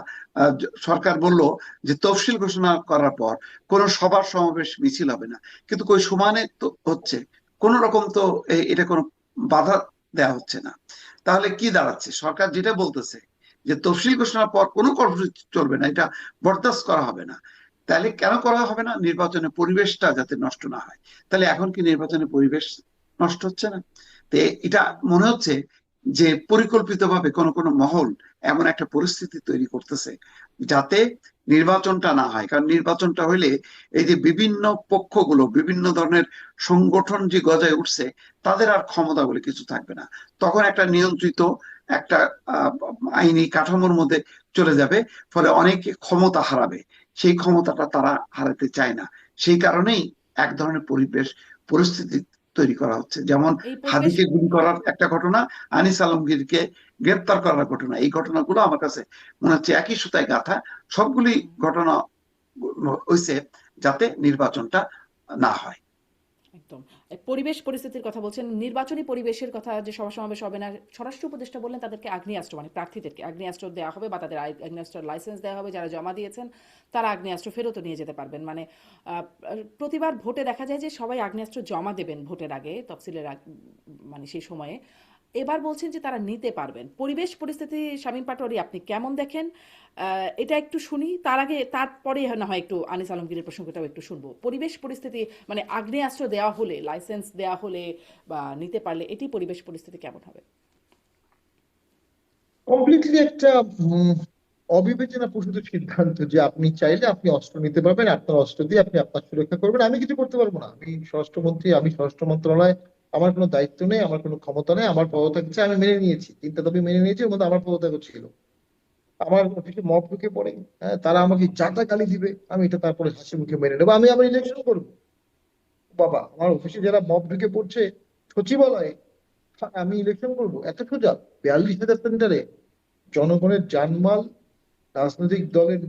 সরকার বলল যে তফসিল ঘোষণা করার পর কোনো সভা সমাবেশ মিছিল হবে না, কিন্তু কই সমানে তো হচ্ছে। কোন রকম তো এটা কোনো বাধা দেওয়া হচ্ছে না। তাহলে কি দাঁড়াচ্ছে, সরকার যেটা বলতেছে যে তফসিল ঘোষণার পর কোনো কর্মসূচি চলবে না, এটা বরদাস্ত করা হবে না। তাহলে কেন করা হবে না? নির্বাচনের পরিবেশটা যাতে নষ্ট না হয়। তাহলে এখন কি নির্বাচনের পরিবেশ নষ্ট হচ্ছে না? তো এটা মনে হচ্ছে যে পরিকল্পিতভাবে কোন কোন মহল এমন একটা পরিস্থিতি তৈরি করতেছে যাতে নির্বাচনটা না হয়। কারণ নির্বাচনটা হইলে এই যে বিভিন্ন পক্ষগুলো, বিভিন্ন ধরনের সংগঠন যে গজায় উঠছে, তাদের আর ক্ষমতা বলে কিছু থাকবে না। তখন একটা নিয়ন্ত্রিত একটা আহ, আইনি কাঠামোর মধ্যে চলে যাবে। ফলে অনেকে ক্ষমতা হারাবে, সেই ক্ষমতাটা তারা হারাতে চায় না। সেই কারণেই এক ধরনের পরিবেশ পরিস্থিতি তৈরি করা হচ্ছে। যেমন এই পরিবেশ। হাদিকে গুলি করার একটা ঘটনা, আনিস আলমগীরকে গ্রেপ্তার করার ঘটনা, এই ঘটনাগুলো আমার কাছে মনে হচ্ছে একই সুতায় গাঁথা। সবগুলি হুম, ঘটনা হয়েছে যাতে নির্বাচনটা না হয়। একদম। এই পরিবেশ পরিস্থিতির কথা বলছেন, নির্বাচনী পরিবেশের কথা, যে সভা সমাবেশ হবে না। স্বরাষ্ট্র উপদেষ্টা বললেন তাদেরকে আগ্নেয়াস্ত্র, মানে প্রার্থীদেরকে আগ্নেয়াস্ত্র দেওয়া হবে বা তাদের আগ্নেয়াস্ত্রের লাইসেন্স দেওয়া হবে, যারা জমা দিয়েছেন তারা আগ্নেয়াস্ত্র ফেরতও নিয়ে যেতে পারবেন। মানে প্রতিবার ভোটে দেখা যায় যে সবাই আগ্নেয়াস্ত্র জমা দেবেন ভোটের আগে, তফসিলের মানে সেই সময়ে। এবার বলছেন যে তারা নিতে পারবেন। পরিবেশ পরিস্থিতি, শামীম পাটোয়ারি, আপনি কেমন দেখেন? এটা একটু শুনি, তার আগে তারপরে না হয় একটু আনিস আলমগীরের প্রসঙ্গটাও একটু শুনবো। পরিবেশ পরিস্থিতি মানে আগ্নেয়াস্ত্র দেওয়া হলে, লাইসেন্স দেওয়া হলে বা নিতে পারলে, এটি পরিবেশ পরিস্থিতি কেমন হবে? কমপ্লিটলি একটা উম, অবিবেচনা প্রসূত সিদ্ধান্ত যে আপনি চাইলে আপনি অস্ত্র নিতে পারবেন, আপনার অস্ত্র দিয়ে আপনি আপনার সুরক্ষা করবেন, আমি কিছু করতে পারবো না। আমি স্বরাষ্ট্রমন্ত্রী, আমি স্বরাষ্ট্র মন্ত্রণালয়, আমার কোনো দায়িত্ব নেই, আমার কোনো ক্ষমতা নেই। আমার পদত্যাগ চাই, আমি মেনে নিয়েছি, 3টা দাবি মেনে নিয়েছি, ওর মধ্যে আমার পদত্যাগও ছিল। আমার অফিসে মব ঢুকে পড়ে, হ্যাঁ, তারা আমাকে যাতা গালি দিবে, আমি এটা তারপরে হাসি মুখে মেনে নেবো, আমি আবার ইলেকশন করবো। বাবা, আমার অফিসে যারা মব ঢুকে পড়ছে সচিবালয়ে, আমি ইলেকশন করবো? এত সোজা? 42,000 সেন্টারে জনগণের জানমাল, রাজনৈতিক দলের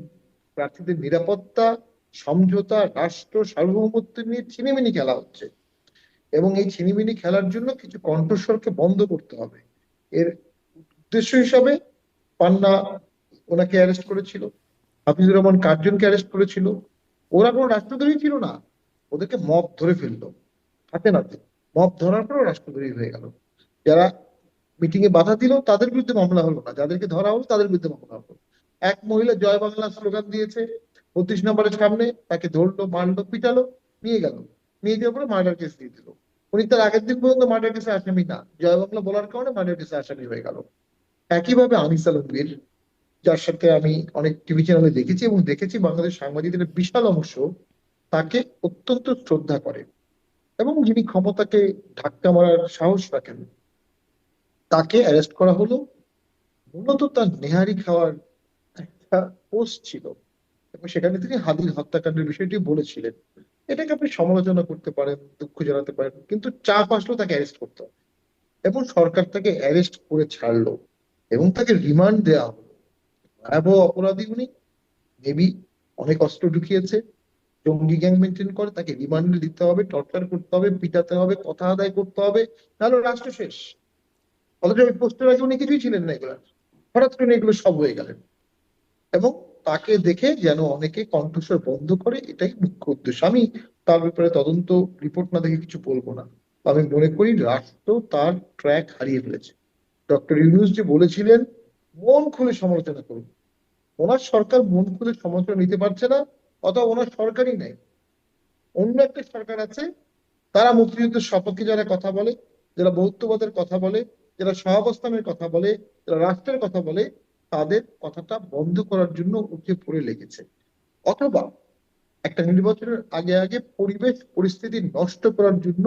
প্রার্থীদের নিরাপত্তা, সমঝোতা, রাষ্ট্র সার্বভৌমত্ব নিয়ে ছিনিমিনি খেলা হচ্ছে। এবং এই ছিনিমিনি খেলার জন্য কিছু কণ্ঠস্বরকে বন্ধ করতে হবে। এর উদ্দেশ্য হিসাবে পান্না ওনাকে অ্যারেস্ট করেছিল, হাফিজুর রহমান কার্জনকে অ্যারেস্ট করেছিল। ওরা কোনো রাষ্ট্রদ্রোহী ছিল না, ওদেরকে মব ধরে ফেললো হাতে নাতে। মব ধরার পরও রাষ্ট্রদ্রোহী হয়ে গেল। যারা মিটিং এ বাধা দিল তাদের বিরুদ্ধে মামলা হলো না, যাদেরকে ধরা হলো তাদের বিরুদ্ধে মামলা হলো। এক মহিলা জয় বাংলা স্লোগান দিয়েছে, 32 নম্বরের সামনে তাকে ধরলো, মারলো, পিটালো, নিয়ে গেল। নিয়ে যাওয়ার পরে মার্ডার কেস দিয়ে দিল। উনি তার আগের দিন পর্যন্ত মার্ডার কেসে আসামি না, জয় বাংলা বলার কারণে মার্ডার কেসে আসামি হয়ে গেল। একইভাবে আনিস আলমগীর, যার সাথে আমি অনেক টিভি চ্যানেলে দেখেছি এবং দেখেছি বাংলাদেশ সাংবাদিকদের বিশাল অংশ তাকে অত্যন্ত শ্রদ্ধা করে, এবং যিনি ক্ষমতাকে ধাক্কা মারার সাহস রাখেন, তাকে অ্যারেস্ট করা হলো মূলত তার নেহারি খাওয়ার একটা পোস্ট ছিল, এবং সেখানে তিনি হাদির হত্যাকাণ্ডের বিষয়টি বলেছিলেন। এটাকে আপনি সমালোচনা করতে পারেন, দুঃখ জানাতে পারেন, কিন্তু চাপ আসলো তাকে অ্যারেস্ট করতে হবে, এবং সরকার তাকে অ্যারেস্ট করে ছাড়লো এবং তাকে রিমান্ড দেওয়া হলো। ভয়াবহ অপরাধী উনি, মেবি অনেক অস্ত্র ঢুকিয়েছে, জঙ্গি গ্যাং মেনটেন করে, তাকে রিমান্ডে দিতে হবে, টর্চার করতে হবে, পিটাতে হবে, কথা আদায় করতে হবে, নাহলে রাষ্ট্র শেষ। অথচ ওই পোস্টের আগে উনি কিছুই ছিলেন না এগুলো, হঠাৎ করে এগুলো সব হয়ে গেলেন। এবং তাকে দেখে যেন অনেকে কণ্ঠস্বর বন্ধ করে, এটাই মুখ্য উদ্দেশ্য। আমি তার ব্যাপারে তদন্ত রিপোর্ট না দেখে কিছু বলবো না। আমি মনে করি রাষ্ট্র তার ট্র্যাক হারিয়ে ফেলেছে। ডক্টর ইউনূস যে বলেছিলেন মন খুলে সমালোচনা করুন, ওনার সরকার মন খুলে সমালোচনা নিতে পারছে না, অথবা ওনার সরকারই নাই, অন্য একটা সরকার আছে। তারা মুক্তিযুদ্ধের সপক্ষে যারা কথা বলে, যারা বহুত্ববাদের কথা বলে, যারা সহাবস্থানের কথা বলে, যারা রাষ্ট্রের কথা বলে, তাদের কথাটা বন্ধ করার জন্য উঠে পড়ে লেগেছে। অথবা একটা নির্বাচনের আগে আগে পরিবেশ পরিস্থিতি নষ্ট করার জন্য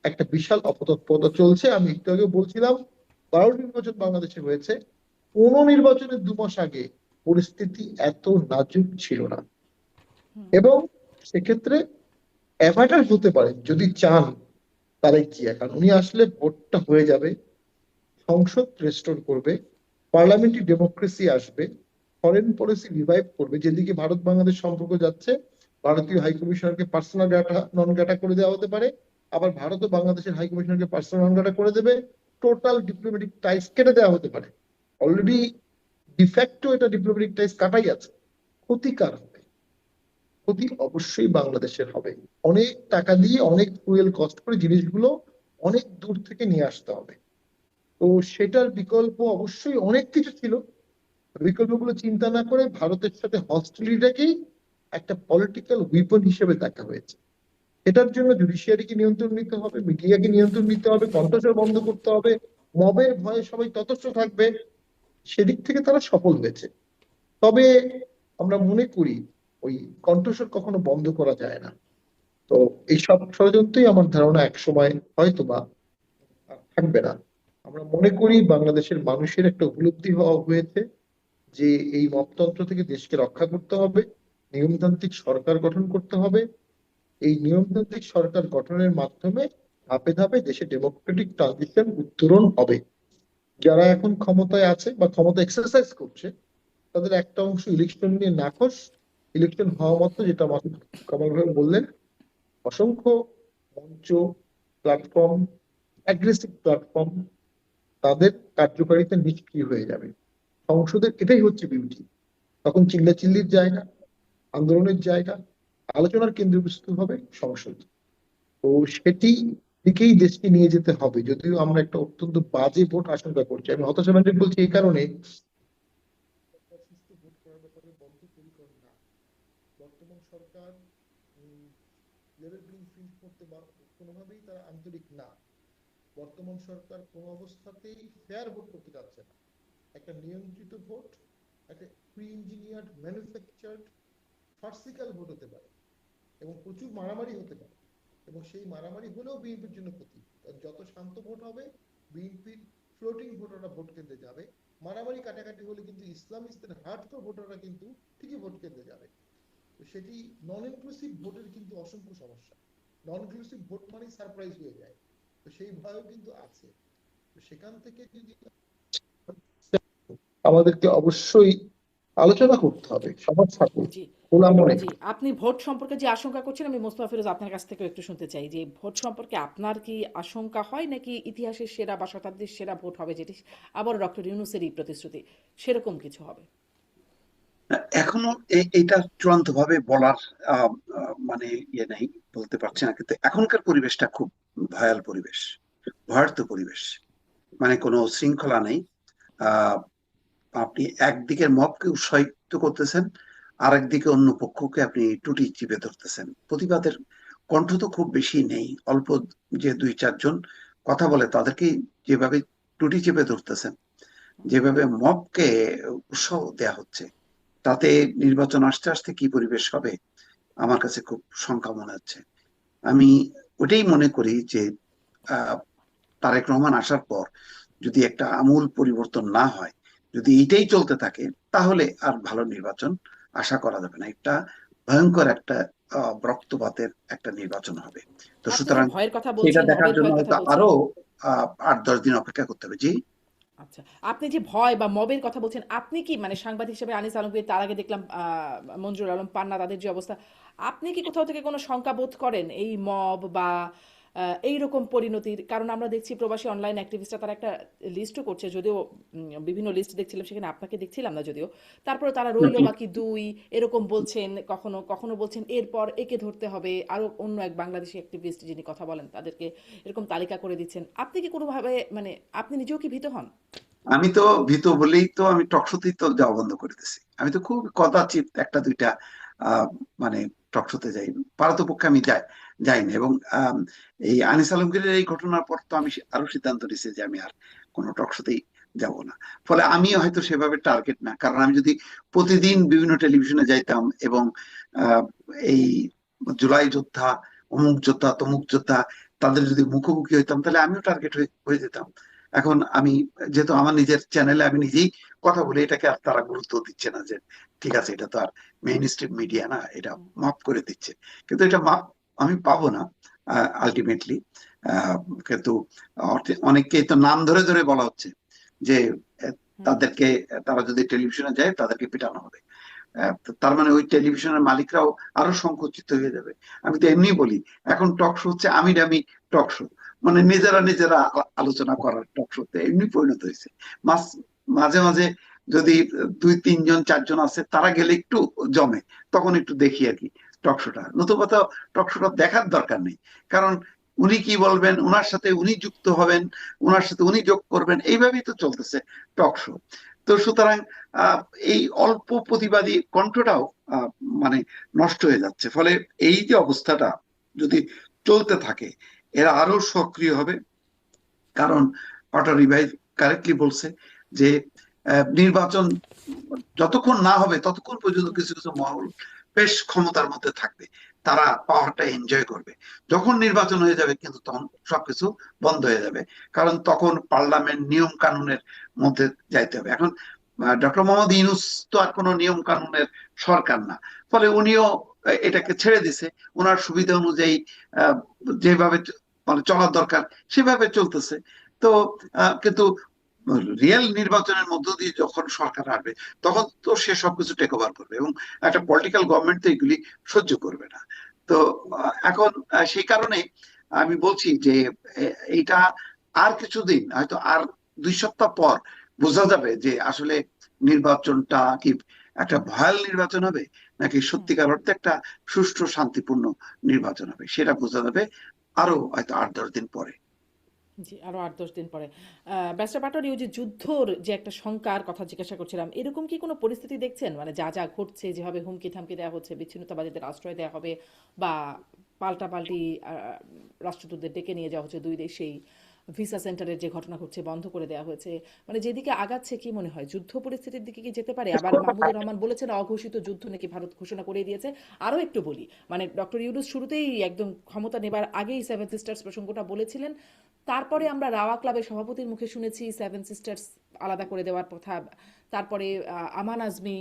একটা বিশাল অপতৎপরতা চলছে। আমি একটু আগে বলছিলাম 12 নির্বাচন বাংলাদেশে হয়েছে, কোন নির্বাচনের 2 মাস আগে পরিস্থিতি এত নাজুক ছিল না। এবং সেক্ষেত্রে অ্যাভাটার হতে পারে যদি চান তারেক জিয়া, কারণ উনি আসলে ভোটটা হয়ে যাবে, সংসদ রেস্টোর করবে, পার্লামেন্টারি ডেমোক্রেসি আসবে, ফরেন পলিসি রিভাইভ করবে। যেদিকে ভারত বাংলাদেশ সম্পর্ক যাচ্ছে, ভারতীয় হাই কমিশনারকে পার্সোনাল ডাটা নন ডাটা করে দেওয়া হতে পারে, আবার ভারত ও বাংলাদেশের হাই কমিশনারকে পার্সোনাল নন ডাটা করে দেবে, টোটাল ডিপ্লোম্যাটিক টাইস কেটে দেওয়া হতে পারে। অলরেডি ডিফ্যাক্টো এটা ডিপ্লোম্যাটিক টাইস কাটাই আছে। ক্ষতিকার হবে, ক্ষতি অবশ্যই বাংলাদেশের হবে। অনেক টাকা দিয়ে অনেক ফুয়েল কস্ট করে জিনিসগুলো অনেক দূর থেকে নিয়ে আসতে হবে। তো সেটার বিকল্প অবশ্যই অনেক কিছু ছিল, বিকল্পগুলো চিন্তা না করে ভারতের সাথে হস্টিলিটিটাকেই একটা পলিটিক্যাল উইপন হিসেবে দেখা হয়েছে। এটার জন্য জুডিশিয়ারিকে নিয়ন্ত্রণ নিতে হবে, মিডিয়াকে নিয়ন্ত্রণ নিতে হবে, কণ্ঠস্বর বন্ধ করতে হবে, মবের ভয়ে সবাই ততস্থ থাকবে। সেদিক থেকে তারা সফল হয়েছে। তবে আমরা মনে করি ওই কণ্ঠস্বর কখনো বন্ধ করা যায় না। তো এই সব ষড়যন্ত্রই আমার ধারণা একসময় হয়তো বা আর থাকবে না। আমরা মনে করি বাংলাদেশের মানুষের একটা উপলব্ধি হওয়া হয়েছে যে এই মপতন্ত্র থেকে দেশকে রক্ষা করতে হবে, নিয়মতান্ত্রিক সরকার গঠন করতে হবে। এই নিয়মতান্ত্রিক সরকার গঠনের মাধ্যমে ধাপে ধাপে দেশে ডেমোক্রেটিক ট্রানজিশন উত্তরণ হবে। যারা এখন ক্ষমতায় আছে বা ক্ষমতা এক্সারসাইজ করছে, তাদের একটা অংশ ইলেকশন নিয়ে নাখোশ। ইলেকশন হওয়া মাত্র, যেটা মাসুদ কামাল ভাই বললেন, অসংখ্য মঞ্চ, প্ল্যাটফর্ম, অ্যাগ্রেসিভ প্ল্যাটফর্ম, তাদের কার্যকারিতা নিষ্ক্রিয় হয়ে যাবে। সংসদের এটাই হচ্ছে বিউটি। তখন চিল্লাচিল্লির জায়গা, আন্দোলনের জায়গা, আলোচনার কেন্দ্রবিন্দু হবে সংসদ। তো সেটি দিকেই দেশকে নিয়ে যেতে হবে, যদিও আমরা একটা অত্যন্ত বাজে ভোট আশঙ্কা করছি। আমি হতাশাব্যঞ্জক বলছি এই কারণে, সুষ্ঠু ভোট করার ব্যাপারে বদ্ধপরিকর না। বর্তমান সরকার লেভেল প্লেইং ফিল্ড করতে কোনোভাবেই তারা আন্তরিক না। বর্তমান সরকার কোনো অবস্থাতেই ফেয়ার ভোট করতে যাচ্ছে না। একটা নিয়ন্ত্রিত ভোট, একটা pre engineered manufactured farcical vote হতে পারে, এবং প্রচুর মারামারি হতে পারে, এবং সেই মারামারি হলেও বিএনপির জন্য ক্ষতি। যত শান্ত ভোট হবে, বিএনপির ফ্লোটিং ভোটাররা ভোট কেন্দ্রে যাবে। মারামারি কাটাকাটি হলে কিন্তু ইসলামিস্টদের হার্ডকোর ভোটাররা কিন্তু ঠিকই ভোট কেন্দ্রে যাবে। তো সেটি নন ইনক্লুসিভ ভোটের কিন্তু অসংখ্য সমস্যা। নন ইনক্লুসিভ ভোট মানে সারপ্রাইজ হয়ে যায়, তো সেই ভয়ও কিন্তু আছে। তো সেখান থেকে যদি আমাদেরকে অবশ্যই আলোচনা করতে হবে সবার সাথে, জি খোলা মনে। জি আপনি ভোট সম্পর্কে যে আশঙ্কা করছেন, আমি মোস্তফা ফিরোজ আপনার কাছ থেকে একটু শুনতে চাই যে ভোট সম্পর্কে আপনার কি আশঙ্কা হয়, নাকি ইতিহাসের সেরা বা শতাব্দীর সেরা ভোট হবে, যেটি আবার ডক্টর ইউনূসেরই প্রতিশ্রুতি, সেরকম কিছু হবে? এখনো এটা চূড়ান্ত ভাবে বলার মানে ইয়ে নেই, বলতে পারছি না। কিন্তু এখনকার পরিবেশটা খুব ভয়াল পরিবেশ, ভয়ার্থ পরিবেশ, মানে কোনো শৃঙ্খলা নেই। আহ আপনি একদিকের মবকে উৎসাহিত করতেছেন, আরেকদিকে অন্য পক্ষকে আপনি টুটি চিপে ধরতেছেন। প্রতিবাদের কণ্ঠ তো খুব বেশি নেই, অল্প যে 2-4 জন কথা বলে তাদেরকে যেভাবে টুটি চেপে ধরতেছেন, যেভাবে মবকে উৎসাহ দেয়া হচ্ছে, তাতে নির্বাচন আসতে আসতে কি পরিবেশ হবে আমার কাছে খুব শঙ্কা মনে হচ্ছে। আমি ওটাই মনে করি যে আহ তারেক রহমান আসার পর যদি একটা আমূল পরিবর্তন না হয়, যদি এইটাই চলতে থাকে, তাহলে আর ভালো নির্বাচন আশা করা যাবে না। একটা ভয়ঙ্কর একটা রক্তপাতের একটা নির্বাচন হবে। তো আপনি যে সুতরাং ভয়ের কথা সেটা বলছেন, দেখার মবের জন্য ভয়ের কথা হয়তো বলছেন, আরো 8-10 দিন অপেক্ষা করতে হবে। জি। আচ্ছা, আপনি যে ভয় বা মবের কথা বলছেন, আপনি কি মানে সাংবাদিক হিসেবে আনিস আলমগীর, তার আগে দেখলাম মঞ্জুর আলম পান্না, তাদের যে অবস্থা, আপনি কি কোথাও থেকে কোনো শঙ্কা বোধ করেন এই মব বা এইরকম পরিণতির? কারণ আমরা দেখছি প্রবাসী অনলাইন অ্যাক্টিভিস্টরা তারা একটা লিস্টও করছে, যদিও বিভিন্ন লিস্ট দেখছিলাম, সেখানে আপনাকে দেখছিলাম না যদিও। তারপরে তারা রইলো বাকি দুই, এরকম বলছেন, কখনো কখনো বলছেন এরপর একে ধরতে হবে, আরো অন্য এক বাংলাদেশি অ্যাক্টিভিস্ট যিনি কথা বলেন তাদেরকে এরকম তালিকা করে দিচ্ছেন। আপনি কি কোনোভাবে মানে আপনি নিজেও কি ভীত হন? আমি তো ভীত বলেই তো আমি টকশোতেই তো যাওয়া বন্ধ করে দিছি। আমি তো খুব কদাচিৎ একটা দুইটা আহ মানে টকশোতে যাই, পারতপক্ষে আমি যাই না। এবং এই আনিস আলমগীরের এই ঘটনার পর তো আমি আরো সিদ্ধান্ত নিয়েছি যে আমি আর কোনো টকশোতেই যাব না। ফলে আমি হয়তো সেভাবে টার্গেট না, কারণ আমি যদি প্রতিদিন বিভিন্ন টেলিভিশনে যাইতাম এবং আহ এই জুলাই যোদ্ধা, অমুক যোদ্ধা, তমুক যোদ্ধা, তাদের যদি মুখোমুখি হইতাম, তাহলে আমিও টার্গেট হয়ে যেতাম। এখন আমি যেহেতু আমার নিজের চ্যানেলে আমি নিজেই কথা বলি, এটাকে আর তারা গুরুত্ব দিচ্ছে না যে ঠিক আছে, এটা তো আর মেইন স্ট্রিম মিডিয়া না, এটা মাফ করে দিচ্ছে। কিন্তু এটা মাপ আমি পাবো না আলটিমেটলি। কিন্তু অনেককেই তো নাম ধরে ধরে বলা হচ্ছে যে হুম। তাদেরকে, তারা যদি টেলিভিশনে যায় তাদেরকে পিটানো হবে। তার মানে ওই টেলিভিশনের মালিকরাও আরো সংকুচিত হয়ে যাবে। আমি তো এমনি বলি, এখন টক শো হচ্ছে আমি দামি টক শো, মানে নিজেরা নিজেরা আলোচনা করার টক শোতে এমনি পরিণত হয়েছে। মাঝে মাঝে যদি 2-3-4 জন আছে, তারা গেলে একটু জমে, তখন একটু দেখি আর কি টক শোটা। নতুবা তো টক শোটা দেখার দরকার নেই, কারণ উনি কি বলবেন, উনার সাথে উনি যুক্ত হবেন, উনার সাথে উনি যোগ করবেন, এইভাবেই তো চলতেছে টক শো। তো সুতরাং আহ এই অল্প প্রতিবাদী কণ্ঠটাও আহ, মানে নষ্ট হয়ে যাচ্ছে। ফলে এই যে অবস্থাটা যদি চলতে থাকে, এরা আরো সক্রিয় হবে। কারণ পাটারি ভাই কারেক্টলি বলছে যে নির্বাচন যতক্ষণ না হবে ততক্ষণ পর্যন্ত কিছু কিছু মহল বেশ ক্ষমতার মধ্যে থাকবে, তারা পাওয়ারটা এনজয় করবে। যখন নির্বাচন হয়ে যাবে কিন্তু তখন সবকিছু বন্ধ হয়ে যাবে, কারণ তখন পার্লামেন্ট নিয়ম কানুনের মধ্যে যাইতে হবে। এখন ডক্টর মোহাম্মদ ইউনূস তো আর কোনো নিয়ম কানুনের সরকার না, ফলে উনিও এটাকে ছেড়ে দিছে, ওনার সুবিধা অনুযায়ী আহ, যেভাবে মানে চলার দরকার সেভাবে চলতেছে। তো কিন্তু রিয়েল নির্বাচনের মধ্য দিয়ে যখন সরকার আসবে, তখন তো সে সবকিছু টেক ওভার করবে, এবং একটা পলিটিক্যাল গভর্নমেন্ট তো এগুলি সহ্য করবে না। তো এখন সেই কারণে আমি বলছি যে এইটা আর কিছুদিন, হয়তো আর 2 সপ্তাহ পর বোঝা যাবে যে আসলে নির্বাচনটা কি একটা ভয়াল নির্বাচন হবে, নাকি হুম। সত্যিকার অর্থে একটা সুষ্ঠু শান্তিপূর্ণ নির্বাচন হবে, সেটা বোঝা যাবে আরো হয়তো 8-10 দিন পরে। জি, আরো ৮-১০ দিন পরে। ব্যারিস্টার পাটোয়ারি, ওই যে যুদ্ধর যে একটা শঙ্কার কথা জিজ্ঞাসা করছিলাম, এরকম কি কোনো পরিস্থিতি দেখছেন? মানে যা ঘটছে, যেভাবে হুমকি-ধামকি দেয়া হচ্ছে, বিচ্ছিন্নতাবাদীদের আশ্রয় দেয়া হবে বা পাল্টাপাল্টি রাষ্ট্রদূতদের ডেকে নিয়ে যাওয়া হচ্ছে দুই দেশেই, ভিসা সেন্টারের যে ঘটনা ঘটছে বন্ধ করে দেয়া হয়েছে। মানে যেদিকে আগাচ্ছে, কি মনে হয় যুদ্ধ পরিস্থিতির দিকে কি যেতে পারে? আবার মাহমুদুর রহমান বলেছেন অঘোষিত যুদ্ধ নাকি ভারত ঘোষণা করে দিয়েছে। আরো একটু বলি, মানে ডক্টর ইউনূস শুরুতেই একদম ক্ষমতা নেবার আগেই সেভেন সিস্টার্স প্রসঙ্গটা বলেছিলেন। তারপরে আমরা রাওয়া ক্লাবের সভাপতির মুখে শুনেছি সেভেন সিস্টার্স আলাদা করে দেওয়ার কথা। তারপরে আমান আজমি,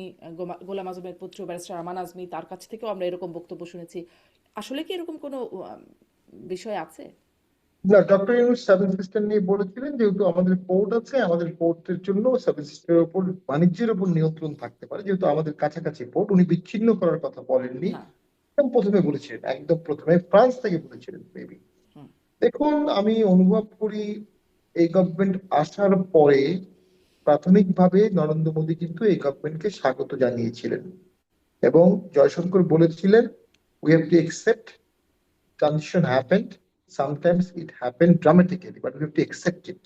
গোলাম আজমের পুত্র ব্যারিস্টার আমান আজমি, তার কাছ থেকেও আমরা এরকম বক্তব্য শুনেছি। আসলে কি এরকম কোনো বিষয় আছে? না, ডক্টর ইউনূস সেভেন সিস্টার নিয়ে বলেছিলেন যেহেতু আমাদের পোর্ট আছে, আমাদের পোর্টের জন্য সেভেন সিস্টারের উপর, বাণিজ্যের উপর নিয়ন্ত্রণ থাকতে পারে, যেহেতু আমাদের কাছাকাছি পোর্ট। উনি বিচ্ছিন্ন করার কথা বলেননি। না। একদম প্রথমে বলেছিলেন, একদম প্রথমে ফ্রান্স থেকে বলেছিলেন মেবি। হুম। দেখুন, আমি অনুভব করি এই গভর্নমেন্ট আসার পরে প্রাথমিকভাবে নরেন্দ্র মোদী কিন্তু এই গভর্নমেন্টকে স্বাগত জানিয়েছিলেন এবং জয়শঙ্কর বলেছিলেন we have to accept transition happened, sometimes it happened dramatically, but we have to accept it.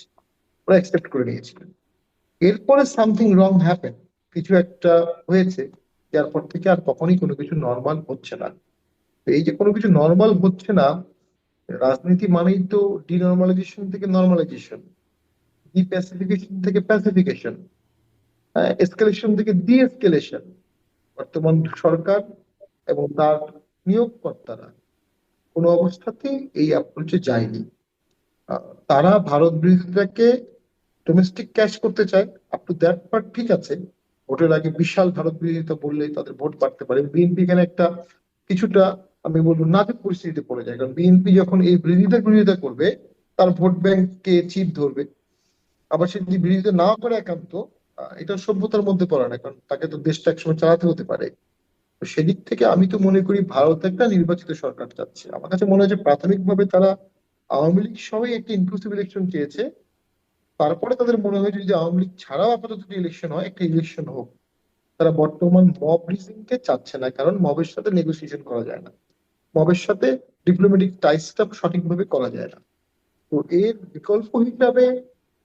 ওরা একসেপ্ট করে নিয়েছিলেন। এরপরে সামথিং রং হ্যাপেন, কিছু একটা হয়েছে, দেওয়ার পর থেকে আর কখনোই কোনো কিছু নর্মাল হচ্ছে না। তো এই যে কোনো কিছু নর্মাল হচ্ছে না, রাজনীতি মানেই তো ডিনর্মালাইজেশন থেকে নর্মালাইজেশন, ডিপ্যাসিফিকেশন থেকে প্যাসিফিকেশন, এসকেলেশন থেকে ডি এসকেলেশন। বর্তমান সরকার এবং তার নিয়োগকর্তারা কোনো অবস্থাতেই এই অ্যাপ্রোচে যায়নি। তারা ভারত বিরোধিতাকে ডোমেস্টিক ক্যাশ করতে চায়, আপ টু দ্যাট পার্ট ঠিক আছে। ভোটের আগে বিশাল ভারত বিরোধিতা বললেই তাদের ভোট বাড়তে পারে। বিএনপি এখানে একটা কিছুটা, আমি বলবো, নাজুক পরিস্থিতিতে পড়ে যায়, কারণ বিএনপি যখন এই বিরোধিতা করবে তার ভোট ব্যাংককে চিপ ধরবে। আবার সে যদি বিরোধিতা না করে একান্ত, এটা সভ্যতার মধ্যে পড়ে না, কারণ তাকে তো দেশটা একসময় চালাতে হতে পারে। তো সেদিক থেকে আমি তো মনে করি ভারত একটা নির্বাচিত সরকার চাচ্ছে। আমার কাছে মনে হয় যে প্রাথমিকভাবে তারা আওয়ামী লীগ সবাই একটা ইনক্লুসিভ ইলেকশন চেয়েছে। তারপরে তাদের মনে হয় যদি আওয়ামী লীগ ছাড়াও আপাতত ইলেকশন হয়, একটা ইলেকশন হোক। তারা বর্তমান মব রিজিমকে চাচ্ছে না, কারণ মবের সাথে নেগোসিয়েশন করা যায় না, মবের সাথে ডিপ্লোম্যাটিক টাইসটা সঠিকভাবে করা যায় না। তো এর বিকল্প হিসাবে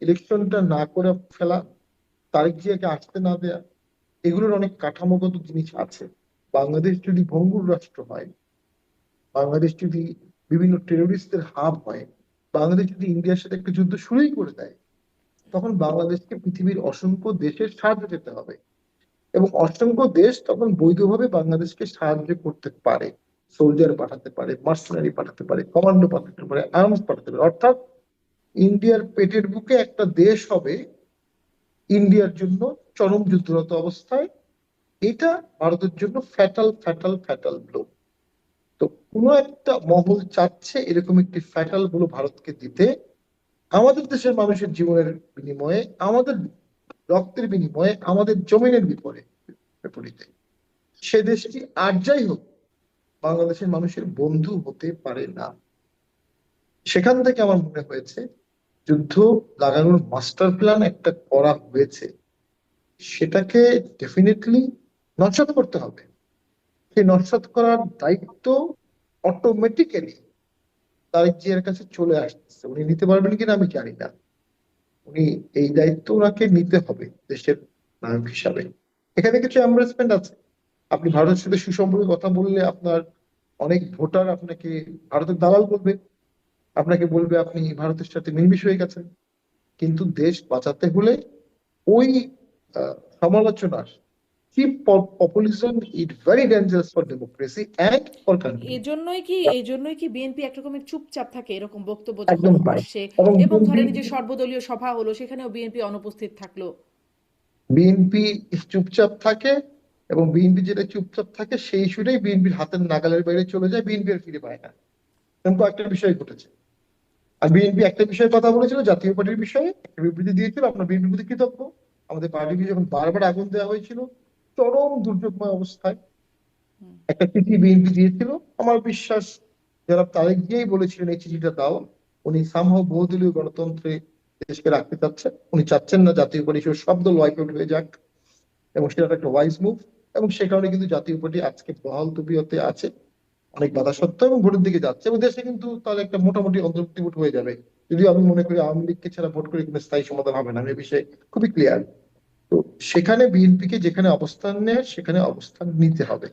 ইলেকশনটা না করে ফেলা, তারেক জিয়াকে আসতে না দেয়া, এগুলোর অনেক কাঠামোগত জিনিস আছে। বাংলাদেশ যদি ভঙ্গুর রাষ্ট্র হয়, বাংলাদেশ যদি বিভিন্ন টেরোরিস্টদের হাব হয়, বাংলাদেশ যদি ইন্ডিয়ার সাথে একটা যুদ্ধ শুরুই করে দেয়, তখন বাংলাদেশকে পৃথিবীর অসংখ্য দেশের সাহায্য পেতে হবে। এবং অসংখ্য দেশ তখন বৈধভাবে বাংলাদেশকে সাহায্য করতে পারে, সোলজার পাঠাতে পারে, মার্সেনারি পাঠাতে পারে, কমান্ডো পাঠাতে পারে, আর্মস পাঠাতে পারে। অর্থাৎ ইন্ডিয়ার পেটের বুকে একটা দেশ হবে ইন্ডিয়ার জন্য চরম যুদ্ধরত অবস্থায়। এটা ভারতের জন্য ফ্যাটাল ফ্যাটাল ফ্যাটাল ব্লো। তো কোনো একটা মহল চাচ্ছে এরকম একটি ফ্যাটাল ব্লো ভারতকে দিতে, আমাদের দেশের মানুষের জীবনের বিনিময়ে, আমাদের রক্তের বিনিময়ে, আমাদের জমিনের বিপরীতে। সে দেশটি আর যাই হোক বাংলাদেশের মানুষের বন্ধু হতে পারে না। সেখান থেকে আমার মনে হয়েছে যুদ্ধ লাগানোর মাস্টার প্ল্যান একটা করা হয়েছে, সেটাকে ডেফিনেটলি নস্যাৎ করতে হবে। সেই নস্যাৎ করার দায়িত্ব অটোমেটিক্যালি তারেক জিয়ার কাছে চলে আসতেছে। উনি নিতে পারবেন কিনা আমি জানি না, উনি এই দায়িত্ব ওনাকে নিতে হবে দেশের নায়ক হিসাবে। এখানে কিছু এমবারেসমেন্ট আছে। আপনি ভারতের সাথে সুসম্পর্কে কথা বললে আপনার অনেক ভোটার আপনাকে ভারতের দালাল বলবে, আপনাকে বলবে আপনি ভারতের সাথে মিলমিশ হয়ে গেছেন। কিন্তু দেশ বাঁচাতে হলে ওই সমালোচনার cheap populism is very dangerous for democracy and for country. এই জন্যই কি বিএনপি এক রকমের চুপচাপ থাকে এরকম বক্তব্য যখন একদম তাই। আসছে, এবং এবং ধরেন এই যে সর্বদলীয় সভা হলো সেখানেও বিএনপি অনুপস্থিত থাকলো? বিএনপি চুপচাপ থাকে, এবং বিএনপি যেটা চুপচাপ থাকে সেই ইস্যুটাই বিএনপির হাতের নাগালের বাইরে চলে যায়, বিএনপি আর ফিরে পায় না। এরকম একটা বিষয় ঘটেছে। আর বিএনপি একটা বিষয়ে কথা বলেছিল, জাতীয় পার্টির বিষয়ে একটা বিবৃতি দিয়েছিল, আপনার বিএনপির প্রতি কৃতজ্ঞ। আমাদের পার্টিকে যখন বারবার আগুন দেওয়া হয়েছিল চরম দুর্যোগময় অবস্থায়, হুম। একটা চিঠি বিএনপি দিয়েছিল। আমার বিশ্বাস যারা তারেক জিয়াই বলেছিলেন এই চিঠিটা দাও, উনি সামহাও বহুদলীয় গণতন্ত্রে দেশকে রাখতে চাচ্ছেন। উনি চাচ্ছেন না জাতীয় পরিষদ শব্দ ওয়াইপ আউট হয়ে যাক, এবং সেটা একটা ওয়াইজ মুভ। এবং সে কারণে কিন্তু জাতীয় পার্টি আজকে বহাল তবিয়তে আছে, অনেক বাধা সত্ত্বেও, এবং ভোটের দিকে যাচ্ছে, এবং দেশে কিন্তু তাহলে একটা মোটামুটি অন্তর্ভুক্তি ভোট হয়ে যাবে। যদিও আমি মনে করি আওয়ামী লীগকে ছাড়া ভোট করে কোনো স্থায়ী সমাধান হবে না, আমি এই বিষয়ে খুবই ক্লিয়ার। তো সেখানে বিএনপি কে যেখানে অবস্থান নেয় সেখানে অবস্থান নিতে হবে।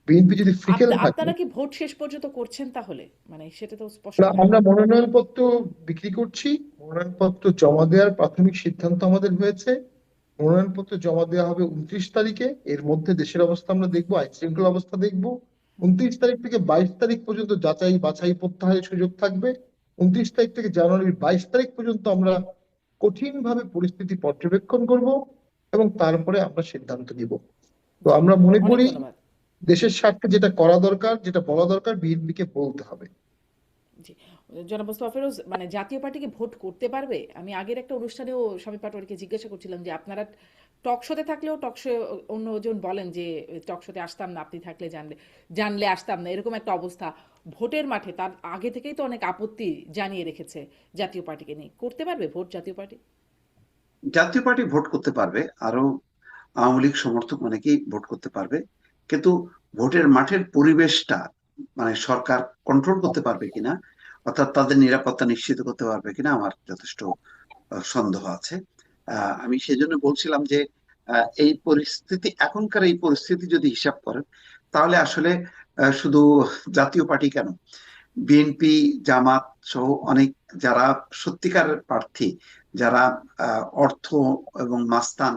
বিএনপি যদি ফ্রিকেল থাকে, আপনারা কি ভোট শেষ পর্যন্ত করছেন তাহলে? মানে সেটা তো স্পষ্ট না, নয়। আমরা মনোনয়নপত্র বিক্রি করছি। মনোনয়নপত্র জমা দেওয়ার প্রাথমিক সিদ্ধান্ত আমাদের হয়েছে। মনোনয়নপত্র জমা দেওয়া হবে 29 তারিখে। এর মধ্যে দেশের অবস্থা আমরা দেখবো, আইন শৃঙ্খলা অবস্থা দেখবো। 29 তারিখ থেকে 22 তারিখ পর্যন্ত যাচাই বাছাই প্রত্যাহারের সুযোগ থাকবে। 29 তারিখ থেকে জানুয়ারির 22 তারিখ পর্যন্ত আমরা কঠিন ভাবে পরিস্থিতি পর্যবেক্ষণ করব, এবং তারপরে আমরা সিদ্ধান্ত নিব। তো জি, আমরা মনে অনেক করি ধন্যবাদ। দেশের স্বার্থে যেটা করা দরকার, যেটা বলা দরকার, বিএনপি কে বলতে হবে। জি, জনাব মোস্তফা ফেরোজ, মানে জাতীয় পার্টি কি ভোট করতে পারবে? আমি আগের একটা অনুষ্ঠানেও স্বামী পাটোয়ারিকে জিজ্ঞাসা করছিলাম যে আপনারা টক শোতে থাকলেও টক শো অন্যজন বলেন যে টক শোতে আসতাম না, আপনি থাকলে জানলে আসতাম না, এরকম একটা অবস্থা। ভোটের মাঠে তার আগে থেকেই তো অনেক আপত্তি জানিয়ে রেখেছে জাতীয় পার্টিকে নিয়ে। করতে পারবে ভোট জাতীয় পার্টি? জাতীয় পার্টি ভোট করতে পারবে, আরো আওয়ামী লীগ সমর্থক অনেকেই ভোট করতে পারবে, কিন্তু ভোটের মাঠের পরিবেশটা মানে সরকার কন্ট্রোল করতে পারবে কিনা, অর্থাৎ তাদের নিরাপত্তা নিশ্চিত করতে পারবে কিনা, আমার যথেষ্ট সন্দেহ আছে। আমি সেজন্য বলছিলাম যে এই পরিস্থিতি, এখনকার এই পরিস্থিতি যদি হিসাব করেন, তাহলে আসলে শুধু জাতীয় পার্টি কেন, বিএনপি, জামাত সহ অনেক যারা সত্যিকার প্রার্থী, যারা অর্থ এবং মাস্তান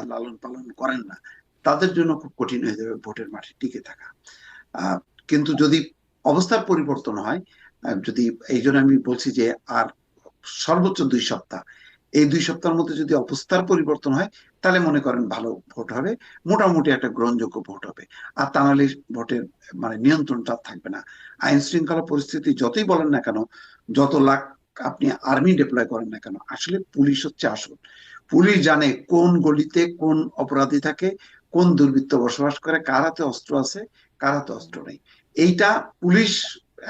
লালন পালন করেন না, তাদের জন্য খুব কঠিন হয়ে যাবে ভোটের মাঠে টিকে থাকা। আহ, কিন্তু যদি অবস্থার পরিবর্তন হয়, যদি, এই জন্য আমি বলছি যে আর সর্বোচ্চ 2 সপ্তাহ, এই 2 সপ্তাহের মধ্যে যদি অবস্থার পরিবর্তন হয়, তাহলে মনে করেন ভালো ভোট হবে, মোটামুটি একটা গ্রহণযোগ্য ভোট হবে। আর তা নাহলে ভোটের মানে নিয়ন্ত্রণটা থাকবে না। আইন শৃঙ্খলা পরিস্থিতি যতই বলেন না কেন, যত লাখ আপনি আর্মি ডিপ্লয় করেন না কেন, আসলে পুলিশ হচ্ছে আসল। পুলিশ জানে কোন গলিতে কোন অপরাধী থাকে, কোন দুর্বৃত্ত বসবাস করে, কার হাতে অস্ত্র আছে, কার হাতে অস্ত্র নেই। এইটা পুলিশ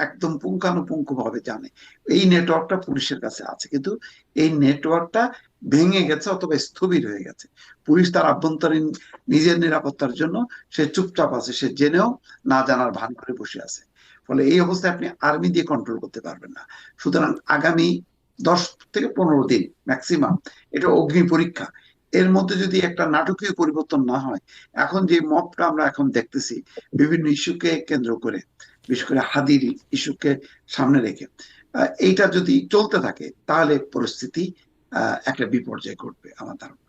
একদম পুঙ্খানুপুঙ্খ ভাবে জানে। এই নেটওয়ার্কটা পুলিশের কাছে আছে, কিন্তু এই নেটওয়ার্কটা ভেঙে গেছে অথবা স্থবির হয়ে গেছে। পুলিশ তার আভ্যন্তরীণ নিজের নিরাপত্তার জন্য সে চুপচাপ আছে, সে জেনেও না জানার ভান করে বসে আছে। ফলে এই অবস্থায় আপনি আর্মি দিয়ে কন্ট্রোল করতে পারবেন না। সুতরাং আগামী 10 থেকে 15 দিন ম্যাক্সিমাম এটা অগ্নি পরীক্ষা। এর মধ্যে যদি একটা নাটকীয় পরিবর্তন না হয়, এখন যে মবটা আমরা এখন দেখতেছি বিভিন্ন ইস্যুকে কেন্দ্র করে, বিশেষ করে হাদির ইস্যুকে সামনে রেখে, এইটা যদি চলতে থাকে, তাহলে পরিস্থিতি একটা বিপর্যয় ঘটবে আমার ধারণা।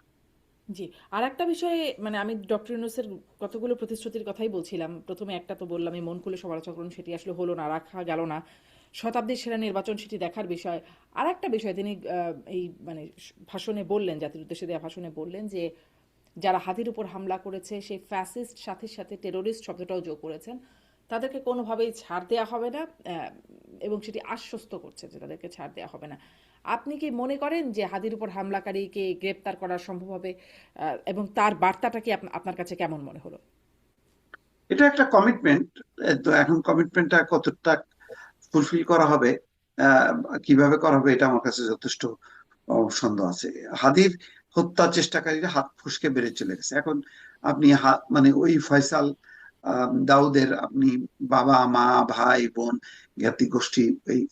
জি। আর একটা বিষয়ে মানে আমি ডক্টর ইউনূসের কতগুলো প্রতিশ্রুতির কথাই বলছিলাম। প্রথমে একটা তো বললামই, মন খুলে সমালোচনা করুন, সেটি আসলে হলো না, রাখা গেল না। শতাব্দীর সেরা নির্বাচন, সেটি দেখার বিষয়। আর একটা বিষয় তিনি এই মানে ভাষণে বললেন, জাতির উদ্দেশ্যে দেওয়া ভাষণে বললেন যে যারা হাদির উপর হামলা করেছে সেই ফ্যাসিস্ট, সাথে সাথে টেরোরিস্ট শব্দটাও যোগ করেছেন, তাদেরকে কোনোভাবেই ছাড় দেওয়া হবে না। এবং সেটি আশ্বস্ত করছে যে তাদেরকে ছাড় দেওয়া হবে না। আপনি কি মনে করেন যে হাদির উপর হামলাকারীকে গ্রেপ্তার করা সম্ভব হবে? এবং তার বার্তাটা কি আপনার কাছে কেমন মনে হলো? এটা একটা কমিটমেন্ট। তো এখন কমিটমেন্টটা কতটা ফুলফিল করা হবে, আহ, কিভাবে করা হবে, এটা আমার কাছে যথেষ্ট সন্দেহ আছে। হাদির হত্যা চেষ্টাকারীরা হাত ফসকে বেড়ে চলে গেছে। এখন আপনি মানে ওই ফয়সাল, দাউদের আপনি বাবা মা ভাই বোন জ্ঞাতি গোষ্ঠী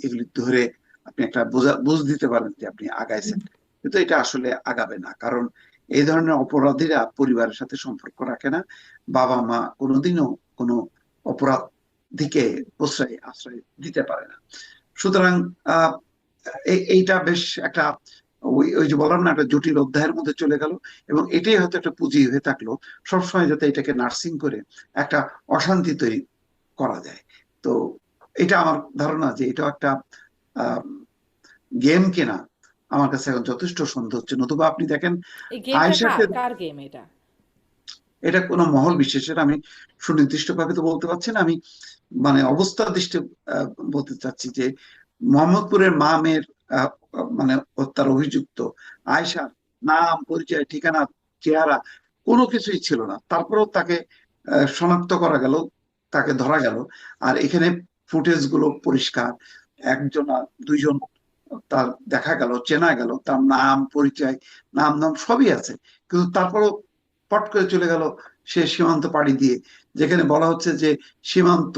এগুলি ধরে আপনি একটা বুঝ দিতে পারেন যে আপনি আগাইছেন, কিন্তু এটা আসলে আগাবে না। কারণ এই ধরনের অপরাধীরা পরিবারের সাথে সম্পর্ক রাখে না। বাবা মা কোনোদিনও কোনো অপরাধ দিকে আশ্রয় দিতে পারে না। সুতরাং আহ এইটা বেশ একটা, ওই ওই যে বললাম না, একটা জটিল অধ্যায়ের মধ্যে চলে গেল। এবং এটাই হয়তো একটা পুঁজি হয়ে থাকলো সবসময়, যাতে এটাকে নার্সিং করে একটা অশান্তি তৈরি করা যায়। তো এটা আমার ধারণা যে এটা একটা গেম কিনা, আমার কাছে এখন যথেষ্ট সন্দেহ হচ্ছে। নতুবা আপনি দেখেন এই গেমটা আয়েশাকে, কার গেম এটা? এটা কোনো মহল বিশেষের আমি সুনির্দিষ্ট ভাবে তো বলতে পারছি না, আমি মানে অবস্থা দৃষ্টি আহ, বলতে চাচ্ছি যে মোহাম্মদপুরের মা মেয়ের আহ, মানে হত্যার অভিযুক্ত আয়েশার নাম, পরিচয়, ঠিকানা, চেহারা কোনো কিছুই ছিল না, তারপরেও তাকে শনাক্ত করা গেল, তাকে ধরা গেল। আর এখানে ফুটেজ গুলো পরিষ্কার, একজন আর দুইজন তার দেখা গেল, চেনা গেল, তার নাম পরিচয়, নাম সবই আছে। কিন্তু তারপরও পট করে চলে গেল সে সীমান্ত পাড়ি দিয়ে। যেখানে বলা হচ্ছে যে সীমান্ত